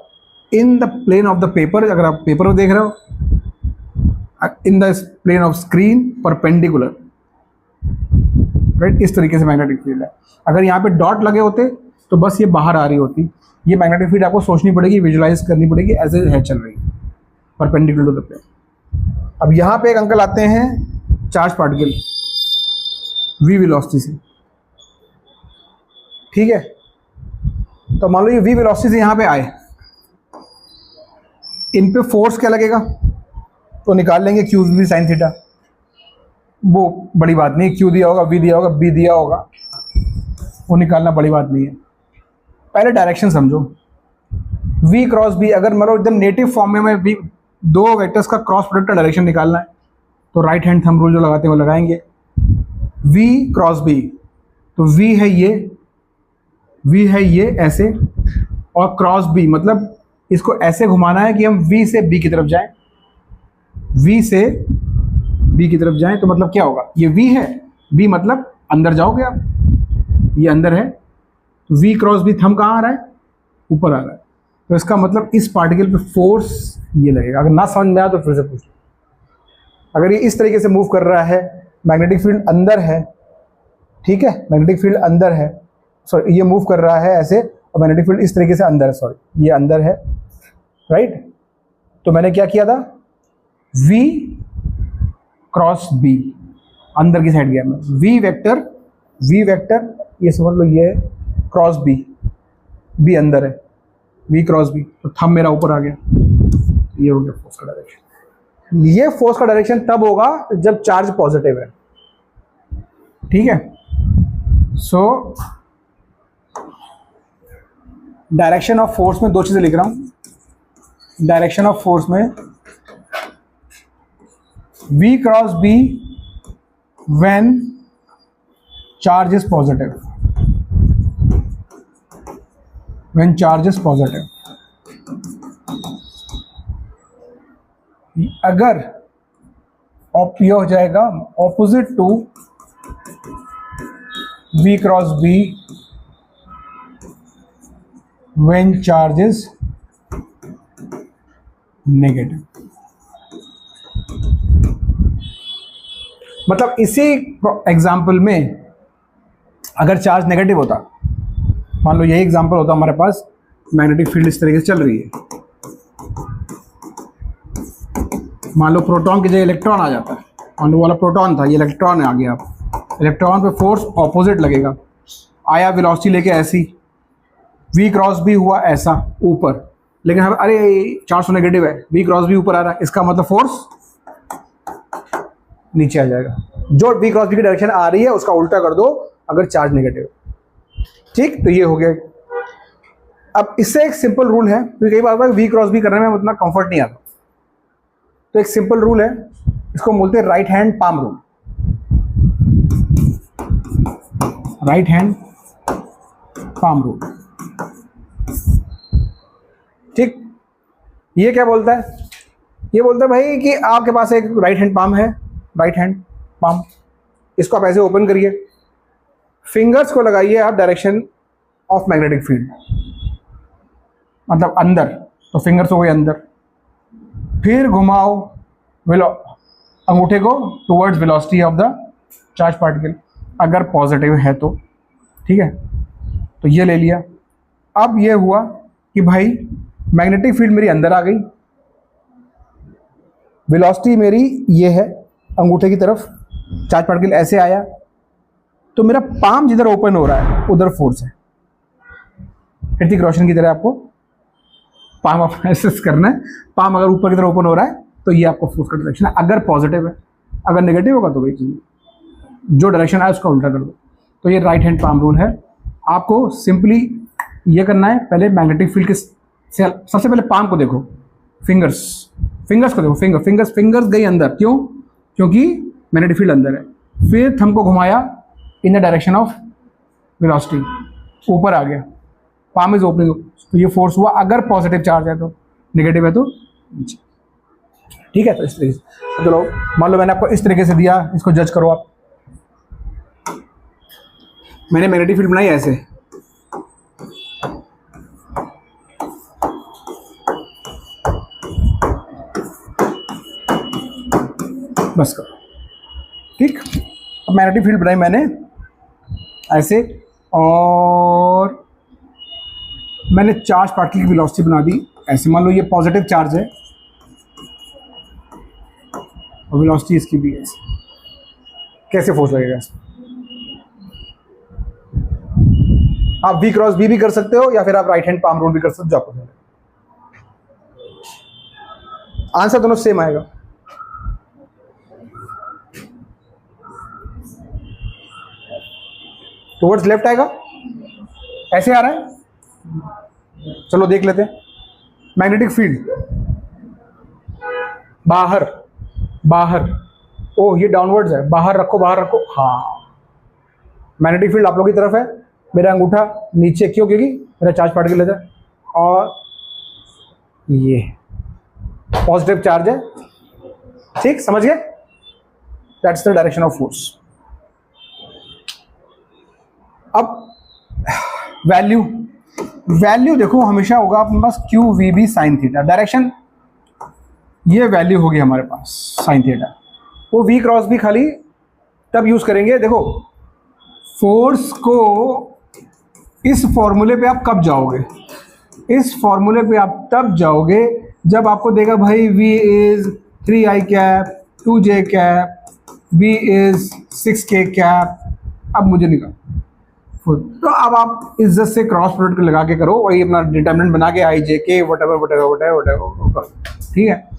in the plane of the paper, अगर आप पेपर को देख रहे हो, in the plane of screen perpendicular, right, इस तरीके से मैग्नेटिक फील्ड है। अगर यहाँ पे डॉट लगे होते तो बस ये बाहर आ रही होती। ये मैग्नेटिक फील्ड आपको सोचनी पड़ेगी, विजुलाइज करनी पड़ेगी, ऐसे है चल रही है परपेंडिकुलर टू द प्लेन। अब यहाँ पे एक अंकल आते हैं चार्ज पार्टिकल v वेलोसिटी से, ठीक है। तो मान लो ये v वेलोसिटी से यहाँ पे आए, इन पे फोर्स क्या लगेगा, तो निकाल लेंगे क्यू v साइन थीटा। वो बड़ी बात नहीं, क्यू दिया होगा, v दिया होगा, b दिया होगा, वो निकालना बड़ी बात नहीं है। पहले डायरेक्शन समझो, v क्रॉस b, अगर मतलब एकदम नेटिव फॉर्म में v, दो वेक्टर्स का क्रॉस प्रोडक्ट का डायरेक्शन निकालना है तो राइट हैंड थंब रूल जो लगाते हैं वो लगाएंगे। v क्रॉस b, तो v है ये, v है ये ऐसे, और क्रॉस b मतलब इसको ऐसे घुमाना है कि हम v से b की तरफ जाएं, v से b की तरफ जाएं। तो मतलब क्या होगा, ये v है, b मतलब अंदर जाओगे आप, ये अंदर है, v क्रॉस b थंब कहाँ आ रहा है, ऊपर आ रहा है। तो इसका मतलब इस पार्टिकल पे फोर्स ये लगेगा। अगर ना समझ में आया तो फिर से पूछ लो। अगर ये इस तरीके से मूव कर रहा है, मैग्नेटिक फील्ड अंदर है, ठीक है, मैग्नेटिक फील्ड अंदर है, सॉरी ये मूव कर रहा है ऐसे, और मैग्नेटिक फील्ड इस तरीके से अंदर है, सॉरी ये अंदर है, राइट। तो मैंने क्या किया था, v क्रॉस b, अंदर की साइड गया मैं, v वेक्टर ये समझ लो, ये क्रॉस b अंदर है, v क्रॉस b, तो थंब मेरा ऊपर आ गया, ये हो गया फोर्स का डायरेक्शन। ये फोर्स का डायरेक्शन तब होगा जब चार्ज पॉजिटिव है, ठीक है। सो डायरेक्शन ऑफ फोर्स में दो चीजें लिख रहा हूं। डायरेक्शन ऑफ फोर्स में v cross b when charge is positive, when charge is positive, अगर ये हो जाएगा opposite to v cross b when charge is negative। मतलब इसी एग्जाम्पल में अगर चार्ज नेगेटिव होता, मान लो यही एग्जांपल होता, हमारे पास मैग्नेटिक फील्ड इस तरीके से चल रही है, मान लो प्रोटॉन की जगह इलेक्ट्रॉन आ जाता है, मान लो वाला प्रोटॉन था, ये इलेक्ट्रॉन आ गया। इलेक्ट्रॉन पे फोर्स ऑपोजिट लगेगा, आया वेलोसिटी लेके ऐसी, v क्रॉस b हुआ ऐसा ऊपर, लेकिन हम अरे 400 नेगेटिव है, v क्रॉस b ऊपर आ रहा है, इसका मतलब फोर्स नीचे आ जाएगा। जो v क्रॉस b की डायरेक्शन आ रही है उसका उल्टा कर दो अगर चार्ज नेगेटिव, ठीक। तो ये हो गया। अब इससे एक सिंपल रूल है, क्योंकि कई बार v क्रॉस b करने में उतना कंफर्ट नहीं आता, तो एक सिंपल रूल है, इसको बोलते हैं right hand palm rule. Right hand palm rule, ठीक। ये क्या बोलता है? ये बोलता है भाई कि आपके पास एक राइट हैंड पाम है, राइट हैंड पाम, इसको आप ऐसे ओपन करिए, फिंगर्स को लगाइए आप डायरेक्शन ऑफ मैग्नेटिक फील्ड, मतलब अंदर, तो फिंगर्स हो गए अंदर, फिर घुमाओ अंगूठे को towards velocity of the charge particle, अगर पॉजिटिव है तो, ठीक है। तो ये ले लिया। अब ये हुआ कि भाई मैग्नेटिक फील्ड मेरी अंदर आ गई, वेलोसिटी मेरी ये है अंगूठे की तरफ, चार्ज पार्टिकल ऐसे आया, तो मेरा पाम जिधर ओपन हो रहा है उधर फोर्स है। ऋतिक रोशन की तरह आपको पाम अपना एसेस करना है। पाम अगर ऊपर की तरफ ओपन हो रहा है तो ये आपको फोर्स का डायरेक्शन है, अगर पॉजिटिव है। अगर नेगेटिव होगा तो वही चीज़, जो डायरेक्शन है उसका उल्टा कर दो। तो ये राइट हैंड पाम रूल है। आपको सिंपली ये करना है, पहले मैग्नेटिक फील्ड के सबसे पहले पाम को देखो, फिंगर्स को देखो, फिंगर्स गई अंदर, क्यों? क्योंकि मैग्नेटिक फील्ड अंदर है। फिर थंब को घुमाया in the direction of velocity, ऊपर आ गया, पाम इज ओपनिंग, तो ये फोर्स हुआ। अगर पॉजिटिव चार्ज है तो, नेगेटिव है तो नीचे, ठीक है। तो इस तरीके से, चलो मान लो मैंने आपको इस तरीके से दिया, इसको जज करो आप। मैंने मैग्नेटिक फील्ड बनाई ऐसे, बस करो, ठीक। अब मैग्नेटिक फील्ड बनाई मैंने ऐसे, और मैंने चार्ज पार्टिकल की वेलोसिटी बना दी ऐसे। मान लो ये पॉजिटिव चार्ज है और वेलोसिटी इसकी भी है, कैसे फोर्स लगेगा इसमें? आप V क्रॉस B भी कर सकते हो, या फिर आप राइट हैंड पाम रूल भी कर सकते हो, जो आपको चले। आंसर दोनों सेम आएगा। टुवर्ड्स लेफ्ट आएगा, ऐसे आ रहा है। चलो देख लेते हैं। मैग्नेटिक फील्ड बाहर, ओह ये डाउनवर्ड्स है, बाहर रखो, हाँ। मैग्नेटिक फील्ड आप लोगों की तरफ है, मेरा अंगूठा नीचे, क्यों? क्योंकि मेरा चार्ज पार्टिकल है, और ये पॉजिटिव चार्ज है, ठीक, समझ गए? That's the direction of force. अब वैल्यू देखो हमेशा होगा अपने पास Q we B sine theta, direction ये वैल्यू होगी हमारे पास साइन थीटा। वो वी क्रॉस भी खाली तब यूज करेंगे, देखो फोर्स को इस फॉर्मूले पे आप कब जाओगे? इस फॉर्मूले पे आप तब जाओगे जब आपको देगा भाई v is 3i cap 2j cap, b is 6k cap. अब मुझे निकाल, तो अब आप इज्जत से क्रॉस प्रोडक्ट को लगा के करो, वही अपना डिटर्मिनेंट बना के आई जे के वट, ठीक है।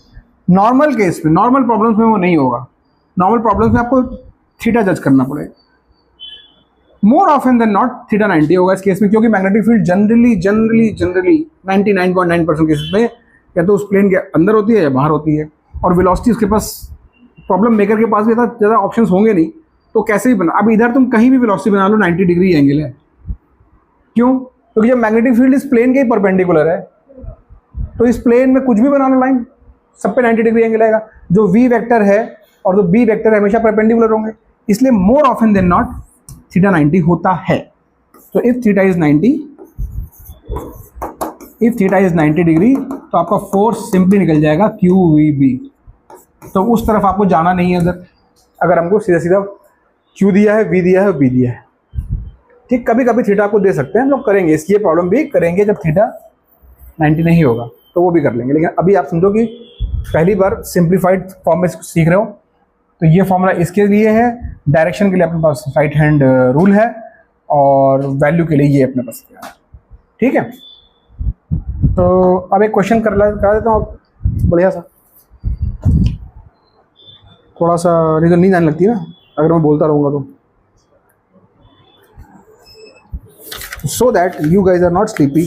नॉर्मल केस में, नॉर्मल प्रॉब्लम्स में वो नहीं होगा। नॉर्मल प्रॉब्लम्स में आपको थीटा जज करना पड़ेगा। More often than not theta 90 होगा इस केस में, क्योंकि मैग्नेटिक फील्ड जनरली 99.9% केसेस में या तो उस प्लेन के अंदर होती है या बाहर होती है, और वेलोसिटी उसके पास, प्रॉब्लम मेकर के पास भी ज़्यादा ऑप्शंस होंगे नहीं, तो कैसे भी बना। अब इधर तुम कहीं भी वेलोसिटी बना लो 90 डिग्री एंगल है, क्यों? क्योंकि जब मैग्नेटिक फील्ड इस प्लेन के ही परपेंडिकुलर है, तो इस प्लेन में कुछ भी बना लो लाइन, सब पे 90 डिग्री एंगल आएगा। जो v वेक्टर है और जो b वेक्टर है हमेशा परपेंडिकुलर होंगे, इसलिए more often than not theta 90 होता है। तो इफ थीटा इज 90 डिग्री, तो आपका फोर्स सिंपली निकल जाएगा QVB। तो उस तरफ आपको जाना नहीं है उधर, अगर हमको सीधा सीधा Q दिया है, V दिया है, B दिया है, ठीक। कभी कभी थीटा आपको दे सकते हैं, हम लोग करेंगे इसकी प्रॉब्लम भी करेंगे जब थीटा 90 नहीं होगा, तो वो भी कर लेंगे। लेकिन अभी आप समझो कि पहली बार सिंप्लीफाइड फॉर्म में सीख रहे हो, तो ये फॉर्मूला इसके लिए है, डायरेक्शन के लिए अपने पास राइट हैंड रूल है, और वैल्यू के लिए ये अपने पास है, ठीक है। तो अब एक क्वेश्चन करा देता हूँ बढ़िया सा, थोड़ा सा, नहीं तो नींद आने लगती है ना अगर मैं बोलता रहूँगा तो, so that you guys are not sleepy.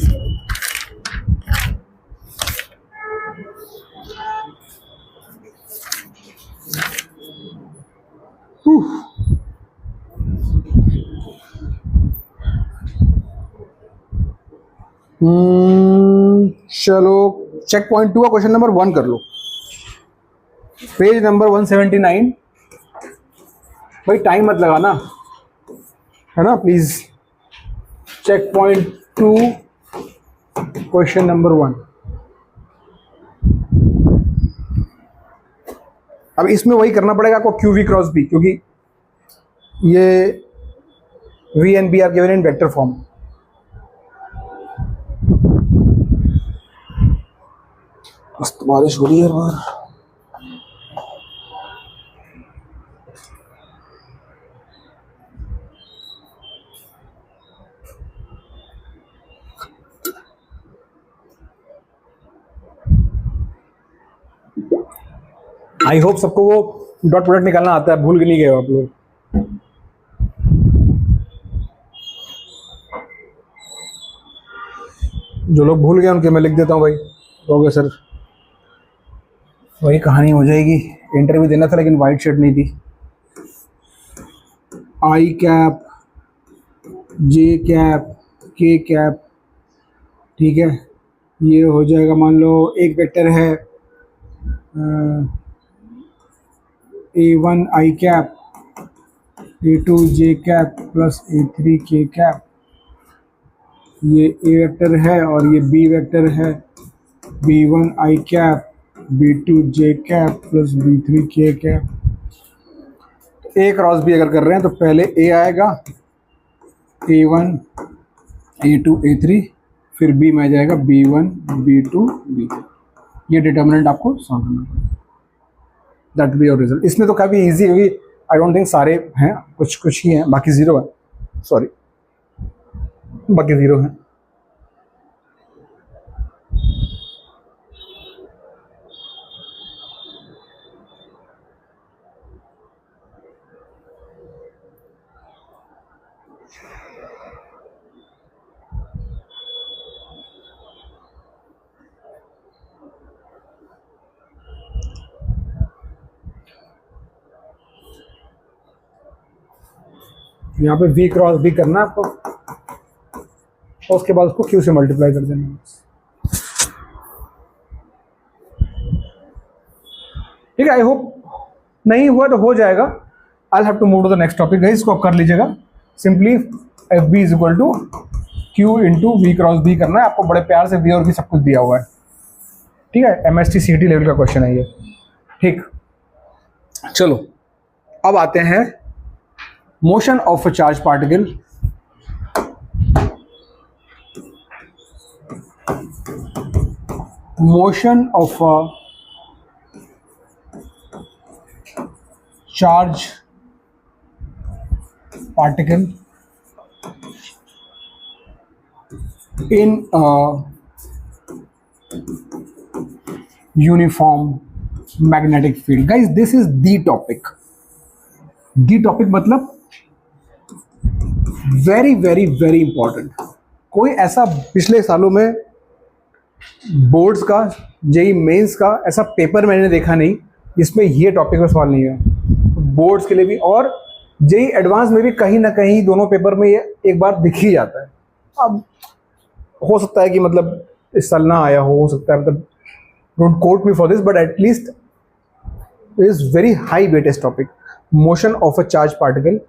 चलो चेक पॉइंट 2 का क्वेश्चन नंबर 1 कर लो, पेज नंबर 179। भाई टाइम मत लगाना, है ना please. Check point 2 question number 1। अब इसमें वही करना पड़ेगा आपको, क्यू वी क्रॉस बी, क्योंकि ये V and B are given in vector form. मस्त बारिश हो रही है बाहर। आई होप सबको वो डॉट प्रोडक्ट निकालना आता है, भूल के नहीं गए हो आप लोग। जो लोग भूल गए उनके मैं लिख देता हूँ भाई। ओके सर, वही कहानी हो जाएगी। इंटरव्यू देना था लेकिन वाइट शर्ट नहीं थी। आई कैप, जे कैप, के कैप, ठीक है। ये हो जाएगा, मान लो एक वेक्टर है A1 आई कैप, A2 जे कैप प्लस A3 के कैप। ये A वेक्टर है और ये B वेक्टर है, B1 आई कैप, B2 जे कैप प्लस B3 के कैप। तो A क्रॉस B अगर कर रहे हैं तो पहले A आएगा, A1 A2 A3, फिर B में आ जाएगा B1 B2 B3। ये डिटर्मिनेंट आपको सॉल्व करना पड़ेगा, दैट बी योर रिजल्ट। इसमें तो काफ़ी इजी होगी, आई डोंट थिंक सारे हैं, कुछ कुछ ही हैं, बाकी ज़ीरो है, सॉरी बाकी ज़ीरो है। यहाँ पे V क्रॉस B करना है आपको, और उसके बाद उसको Q से मल्टीप्लाई कर देना है। ठीक है, आई होप नहीं हुआ तो हो जाएगा। I have to move to the next topic guys, इसको आप कर लीजिएगा। Simply F B is equal to Q into V cross B करना है आपको, बड़े प्यार से वी और बी सब कुछ दिया हुआ है। ठीक है, MST CT लेवल का क्वेश्चन है ये। ठीक, चलो अब आते हैं motion of a charge particle. Motion of a charge particle in a uniform magnetic field. Guys, this is the topic. The topic मतलब very very very important। कोई ऐसा पिछले सालों में बोर्ड्स का, जेई मेंस का ऐसा पेपर मैंने देखा नहीं जिसमें ये टॉपिक का सवाल नहीं है। बोर्ड्स के लिए भी और जेई एडवांस में भी कहीं ना कहीं दोनों पेपर में ये एक बार दिख ही जाता है। अब हो सकता है कि मतलब इस साल ना आया हो सकता है, मतलब don't quote me for this, but at least it is very high weightage topic, motion of a charge particle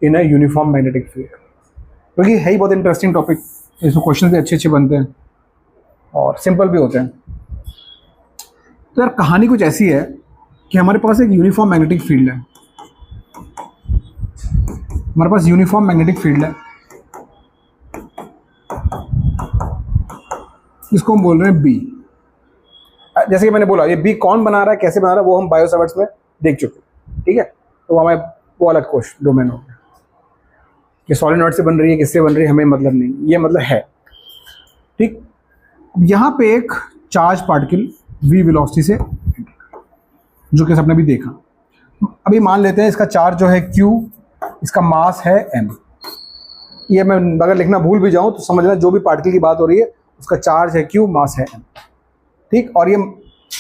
in a uniform magnetic field. क्योंकि है ही बहुत इंटरेस्टिंग टॉपिक, इसमें क्वेश्चन भी अच्छे अच्छे बनते हैं और सिंपल भी होते हैं। तो यार कहानी कुछ ऐसी है कि हमारे पास एक यूनिफॉर्म मैग्नेटिक फील्ड है, हमारे पास यूनिफॉर्म मैग्नेटिक फील्ड है, इसको हम बोल रहे हैं बी। जैसे कि मैंने बोला ये बी कौन बना रहा है, कैसे बना रहा है, वो हम बायोसावर्ट्स में देख चुके हैं। ठीक है, तो हमें वो अलग क्वेश्चन डोमेन हो गया कि सॉलिनॉइड से बन रही है, किससे बन रही है, हमें मतलब नहीं, ये मतलब है। ठीक, यहाँ पे एक चार्ज पार्टिकल वी वेलोसिटी से, जो कि सबने भी देखा। अभी मान लेते हैं इसका चार्ज जो है Q, इसका मास है M। ये मैं अगर लिखना भूल भी जाऊं तो समझना जो भी पार्टिकल की बात हो रही है उसका चार्ज है Q, मास है M। ठीक, और ये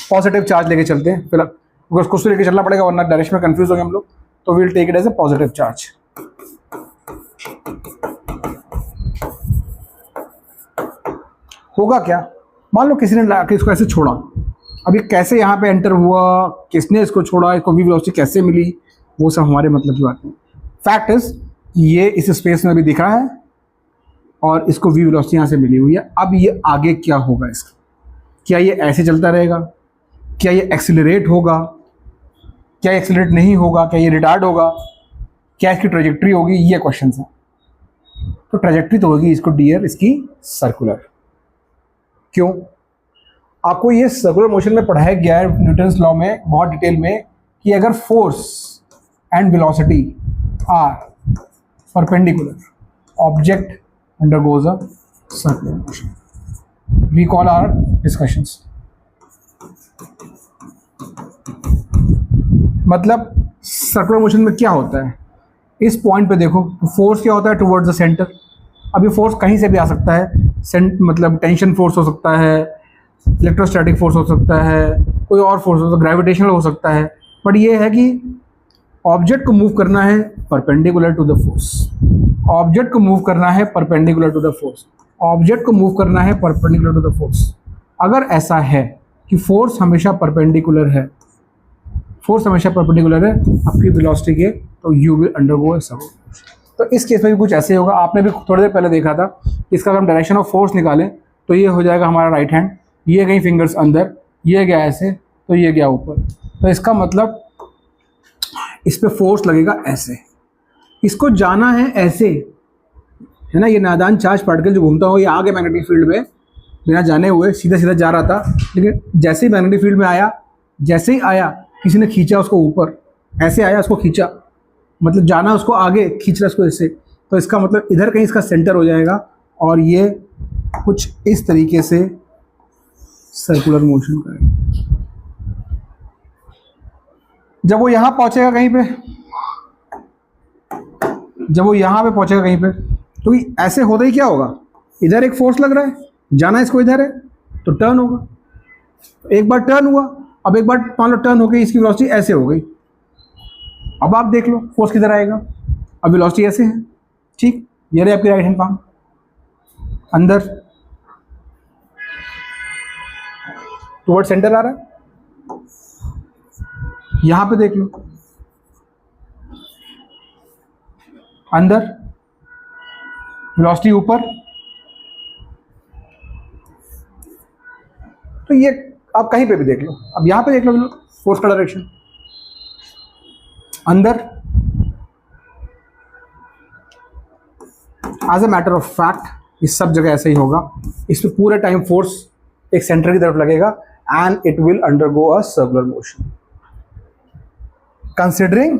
पॉजिटिव चार्ज लेके चलते हैं फिलहाल, बिकॉज कुछ तो लेके चलना पड़ेगा वरना डायरेक्शन में कंफ्यूज हो गए हम लोग, तो we'll take it as a positive charge. होगा क्या, मान लो किसी ने लाके इसको ऐसे छोड़ा, अब ये कैसे यहाँ पे एंटर हुआ, किसने इसको छोड़ा, इसको वी वेलोसिटी कैसे मिली, वो सब हमारे मतलब की बात नहीं। फैक्ट इज ये इस स्पेस में भी दिख रहा है और इसको वी वेलोसिटी यहाँ से मिली हुई है। अब ये आगे क्या होगा इसका, क्या ये ऐसे चलता रहेगा, क्या ये एक्सीलरेट होगा, क्या ये एक्सीलरेट नहीं होगा, क्या ये रिटार्ड होगा, क्या इसकी ट्रेजेक्ट्री होगी, ये क्वेश्चन है। तो ट्रेजेक्ट्री तो होगी इसको डियर इसकी सर्कुलर। क्यों, आपको ये सर्कुलर मोशन में पढ़ाया गया है न्यूटन्स लॉ में बहुत डिटेल में कि अगर force and velocity are perpendicular, object undergoes a circular motion. Recall our discussions. मतलब सर्कुलर मोशन में क्या होता है, इस पॉइंट पे देखो फोर्स क्या होता है टुवर्ड्स द सेंटर। अब ये फोर्स कहीं से भी आ सकता है, मतलब टेंशन फोर्स हो सकता है, इलेक्ट्रोस्टैटिक फोर्स हो सकता है, कोई और फोर्स हो सकता है, ग्रेविटेशनल हो सकता है, बट ये है कि ऑब्जेक्ट को मूव करना है perpendicular to the force, object को मूव करना है perpendicular to the force, object को मूव करना है परपेंडिकुलर टू द फोर्स। अगर ऐसा है कि फोर्स हमेशा परपेंडिकुलर है, फोर्स हमेशा परपेंडिकुलर है आपकी वेलोसिटी के, तो you will undergo a circular motion. तो इस केस में भी कुछ ऐसे होगा, आपने भी थोड़ी देर पहले देखा था, इसका अगर हम डायरेक्शन ऑफ फोर्स निकालें तो ये हो जाएगा हमारा राइट हैंड, ये गई फिंगर्स अंदर, ये गया ऐसे, तो ये गया ऊपर। तो इसका मतलब इस पे फोर्स लगेगा ऐसे, इसको जाना है ऐसे, है ना। ये नादान चार्ज पार्टिकल जो घूमता हो, ये आगे मैग्नेटिक फील्ड में बिना जाने हुए सीधा सीधा जा रहा था, लेकिन जैसे ही मैग्नेटिक फील्ड में आया, जैसे ही आया किसी ने खींचा उसको ऊपर, ऐसे आया उसको खींचा, मतलब जाना उसको आगे, खींच रहा उसको ऐसे। तो इसका मतलब इधर कहीं इसका सेंटर हो जाएगा और ये कुछ इस तरीके से सर्कुलर मोशन करेगा। जब वो यहाँ पहुँचेगा कहीं पे, जब वो यहाँ पे पहुँचेगा कहीं पे, तो ऐसे होता ही क्या होगा, इधर एक फोर्स लग रहा है, जाना इसको इधर है, तो टर्न होगा। एक बार टर्न हुआ, अब एक बार मान लो टर्न हो गई, इसकी वेलोसिटी ऐसे हो गई। अब आप देख लो फोर्स किधर आएगा, अब वेलोसिटी ऐसे है, ठीक। ये रही आपकी राइट हैंड पाम, अंदर टुवर्ड सेंटर आ रहा है, यहां पे देख लो अंदर, वेलोसिटी ऊपर। तो ये आप कहीं पे भी देख लो, अब यहां पे देख लो फोर्स का डायरेक्शन अंदर। As a matter of fact इस सब जगह ऐसे ही होगा, इस पे पूरे टाइम फोर्स एक सेंटर की तरफ लगेगा and it will undergo a circular motion. considering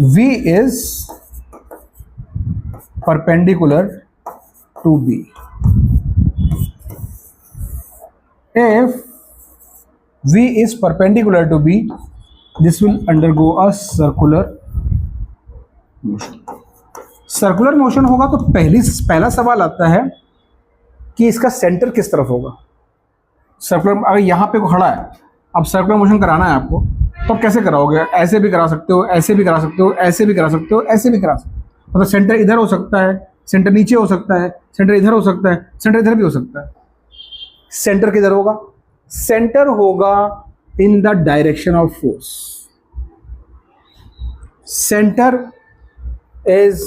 V is perpendicular to B. If V is perpendicular to B, this will undergo a circular motion. Circular motion होगा तो पहला सवाल आता है कि इसका सेंटर किस तरफ होगा। सर्कुलर अगर यहाँ पे खड़ा है, अब सर्कुलर मोशन कराना है आपको, तो कैसे कराओगे, ऐसे भी करा सकते हो, ऐसे भी करा सकते हो, ऐसे भी करा सकते हो, ऐसे भी करा सकते हो। मतलब सेंटर इधर हो सकता है, सेंटर नीचे हो सकता है, सेंटर इधर हो सकता है, सेंटर इधर भी हो सकता है। सेंटर किधर होगा, सेंटर होगा in the direction of force. Centre is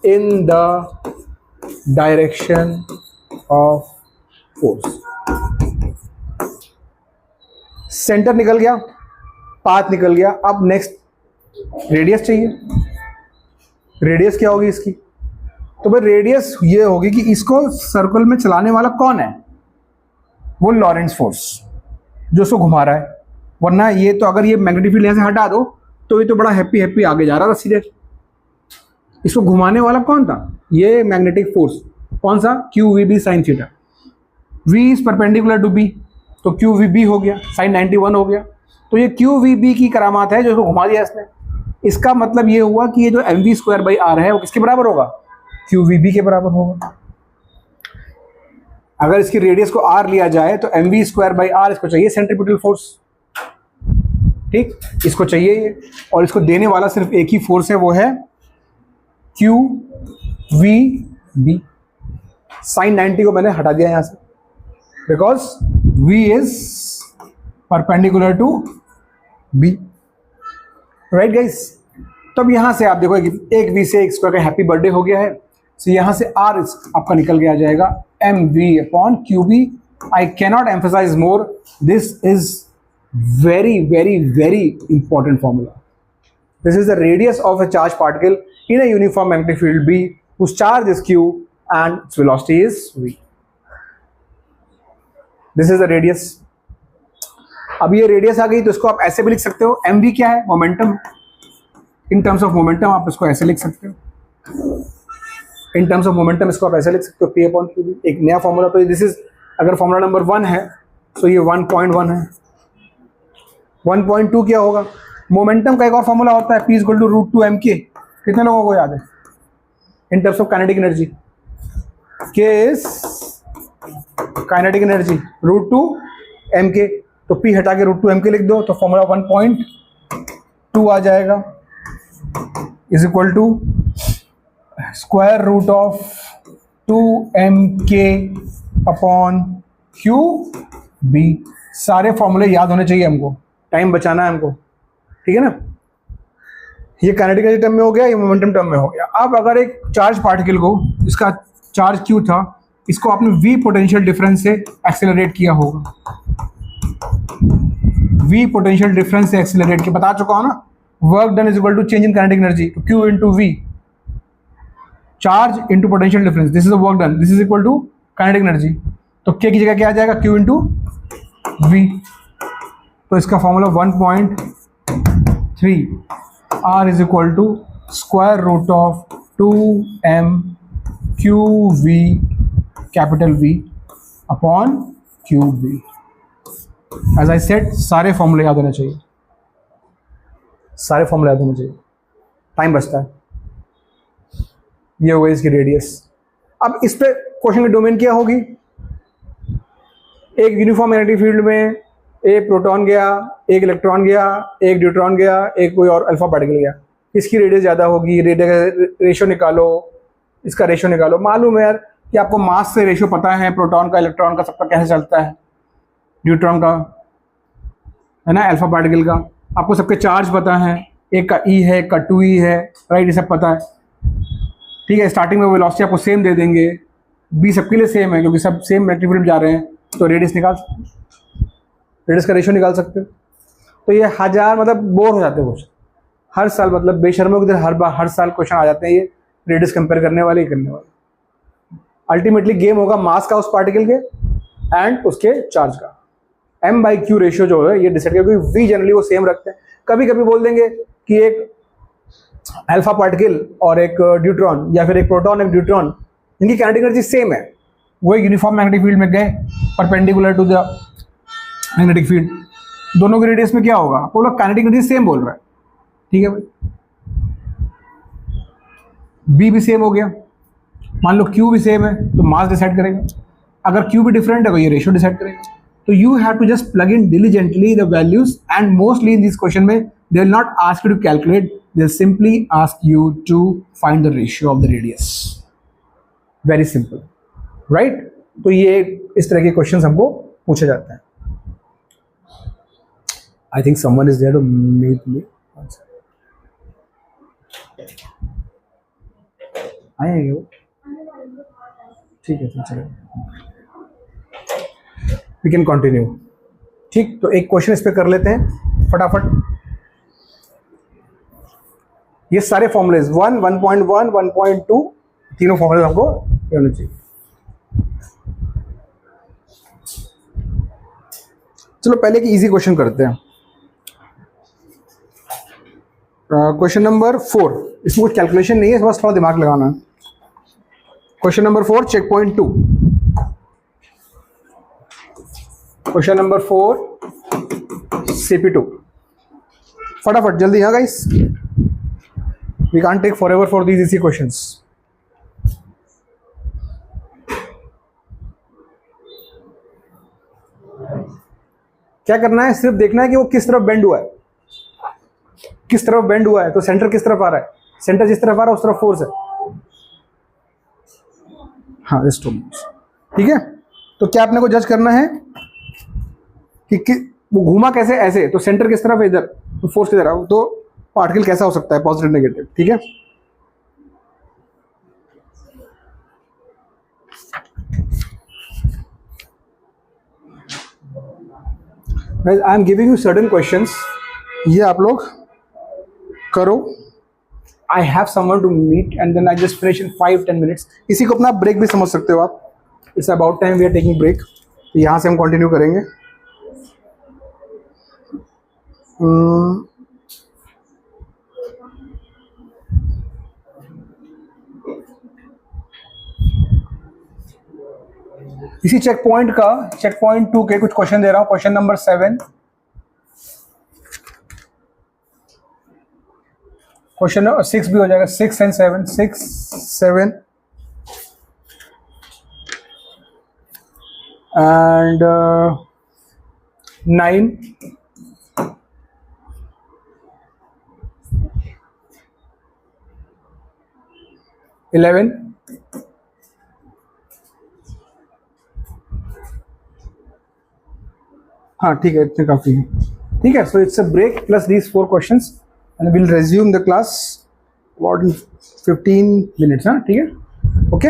in the direction of force. Centre निकल गया, पाथ निकल गया, अब नेक्स्ट रेडियस चाहिए। रेडियस क्या होगी इसकी, तो भाई रेडियस ये होगी कि इसको सर्कल में चलाने वाला कौन है, वो लॉरेंट्ज फोर्स जो उसको घुमा रहा है। वरना ये तो अगर ये मैग्नेटिक फील्ड यहां से हटा दो तो ये तो बड़ा हैप्पी आगे जा रहा था सीधे। इसको घुमाने वाला कौन था, ये मैग्नेटिक फोर्स। कौन सा, q we B sine theta. V is perpendicular to B, तो क्यू वी बी हो गया, साइन 91 हो गया। तो ये क्यू वी बी की करामात है जो इसको घुमा दिया इसने। इसका मतलब ये हुआ कि ये जो mv²/r है वो किसके बराबर होगा, क्यू वी बी के बराबर होगा। अगर इसकी रेडियस को r लिया जाए तो mv²/r इसको चाहिए सेंट्रीपिटल फोर्स, ठीक, इसको चाहिए ये, और इसको देने वाला सिर्फ एक ही फोर्स है, वो है क्यू वी बी। साइन 90 को मैंने हटा दिया यहां से because v is perpendicular to B, right guys. तो अब यहां से आप देखो एक वी से एक स्क्वायर का हैप्पी बर्थडे हो गया है, तो यहां से आर आपका निकल के आ जाएगा m v upon q B. I cannot emphasize more, this is very very important formula. This is the radius of a charged particle in a uniform magnetic field B whose charge is q and its velocity is v. This is the radius. अब ये radius आ गई तो इसको आप ऐसे भी लिख सकते हो, mv क्या है, momentum. In terms of momentum आप इसको ऐसे लिख सकते हो, इन टर्म्स ऑफ मोमेंटम इसको आप ऐसे लिख सकते हो, p अपॉन क्यू बी। एक नया फॉर्मूला, तो दिस इज अगर फॉर्मूला नंबर 1 है तो ये 1.1 है। 1.2 क्या होगा, मोमेंटम का एक और फॉर्मूला होता है, P equal to root two m K. कितने लोगों को याद है in terms of kinetic energy? K is kinetic energy root two m K, तो P हटा के रूट टू एम के लिख दो तो फॉर्मूला 1.2 आ जाएगा, is equal to square root of 2mk upon q B. सारे फॉर्मूले याद होने चाहिए हमको, टाइम बचाना है हमको, ठीक है ना। ये काइनेटिक एनर्जी टर्म में हो गया, ये मोमेंटम टर्म में हो गया। अब अगर एक चार्ज पार्टिकल को, इसका चार्ज क्यू था, इसको आपने वी पोटेंशियल डिफरेंस से एक्सेलरेट किया होगा, वी पोटेंशियल डिफरेंस से एक्सेलरेट किया, बता चुका हूं ना। Work done is equal to change in kinetic energy, तो Q into V, charge into potential difference, this is the work done, this is equal to kinetic energy. तो के की जगह क्या आ जाएगा, क्यू इंटू वी। तो इसका formula 1.3 R is equal to square root of 2m q v capital V upon q B. As I said, सारे फॉर्मूले याद होने चाहिए, सारे फॉर्मूले याद होने चाहिए, टाइम बचता है। ये हो गई इसकी रेडियस। अब इस पे क्वेश्चन की डोमेन क्या होगी, एक यूनिफॉर्म मैग्नेटिक फील्ड में एक प्रोटॉन गया, एक इलेक्ट्रॉन गया, एक न्यूट्रॉन गया, एक कोई और अल्फा पार्टिकल गया, इसकी रेडियस ज़्यादा होगी, रेशियो निकालो, इसका रेशियो निकालो। मालूम है यार कि आपको मास से रेशियो पता है, प्रोटॉन का, इलेक्ट्रॉन का, सबका कैसे चलता है, न्यूट्रॉन का, है ना, अल्फा पार्टिकल का, आपको सबके चार्ज पता है, एक का ई है, एक का 2e है, राइट, ये सब पता है, ठीक है। स्टार्टिंग में वेलोसिटी आपको सेम दे देंगे, बी सबके लिए सेम है क्योंकि सब सेम मैग्नेटिक फील्ड जा रहे हैं, तो रेडियस निकाल सकते हो, रेडियस का रेशियो निकाल सकते हो। तो ये हजार मतलब बोर हो जाते हो क्वेश्चन हर साल, मतलब बेशर्मों की तरह हर साल क्वेश्चन आ जाते हैं ये रेडियस कंपेयर करने वाले ही करने वाले। अल्टीमेटली गेम होगा मास का उस पार्टिकल के एंड उसके चार्ज का, m बाई क्यू रेशियो जो है ये डिसाइड कर, क्योंकि v जनरली वो सेम रखते हैं। कभी कभी बोल देंगे कि एक अल्फा पार्टिकल और एक न्यूट्रॉन, या फिर एक प्रोटॉन एक न्यूट्रॉन, इनकी काइनेटिक एनर्जी सेम है, वो यूनिफॉर्म मैग्नेटिक फील्ड में गए perpendicular to the magnetic field, दोनों के रेडियस में क्या होगा, आपको लोग काइनेटिक एनर्जी सेम बोल रहा है, ठीक है भाई। बी भी सेम हो गया, मान लो क्यू भी सेम है तो मास डिसाइड करेगा, अगर क्यू भी डिफरेंट है तो ये रेशियो डिसाइड करेगा। तो you have to just plug in diligently the values, and mostly in this question में they will not ask you to calculate, they will simply ask you to find the ratio of the radius. Very simple, right. तो ये इस तरह के question हमको पूछे जाते हैं। I think someone is there to meet me, आएंगे वो, ठीक है, तो चलो वी कैन कंटिन्यू, ठीक। तो एक क्वेश्चन इस पे कर लेते हैं फटाफट। ये सारे फॉर्मूलेज 1, 1.1, 1.2 तीनों फॉर्मूलेज हमको होने चाहिए। चलो पहले एक इजी क्वेश्चन करते हैं, क्वेश्चन नंबर 4। इसमें कुछ कैलकुलेशन नहीं है, बस थोड़ा दिमाग लगाना है। Question number 4 check point 2। Question number 4 CP2। फटाफट जल्दी, हाँ guys, we can't take forever for these easy questions. क्या करना है, सिर्फ देखना है कि वो किस तरफ बेंड हुआ है, किस तरफ बेंड हुआ है, तो सेंटर किस तरफ आ रहा है, सेंटर जिस तरफ आ रहा है उस तरफ फोर्स है। हाँ जस्ट 2 मिनट्स, ठीक है। तो क्या आपने को जज करना है कि वो घूमा कैसे, ऐसे, तो सेंटर किस तरफ है, इधर, तो फोर्स किधर है, तो पार्टिकल कैसा हो सकता है, पॉजिटिव नेगेटिव, ठीक है। I am giving you certain questions, ये आप लोग करो। I have someone to meet and then I just finish in 5-10 minutes. इसी को अपना ब्रेक भी समझ सकते हो आप, it's about time we are taking break. तो यहाँ से हम कंटिन्यू करेंगे। इसी चेक पॉइंट 2 के कुछ क्वेश्चन दे रहा हूं। क्वेश्चन नंबर 7, क्वेश्चन 6 भी हो जाएगा, 6 and 7, 6, 7 and 9, 11, हाँ ठीक है, इतने काफ़ी है, ठीक है। So it's a break plus these 4 questions and will resume the class about 15 minutes, हाँ ठीक है, ओके।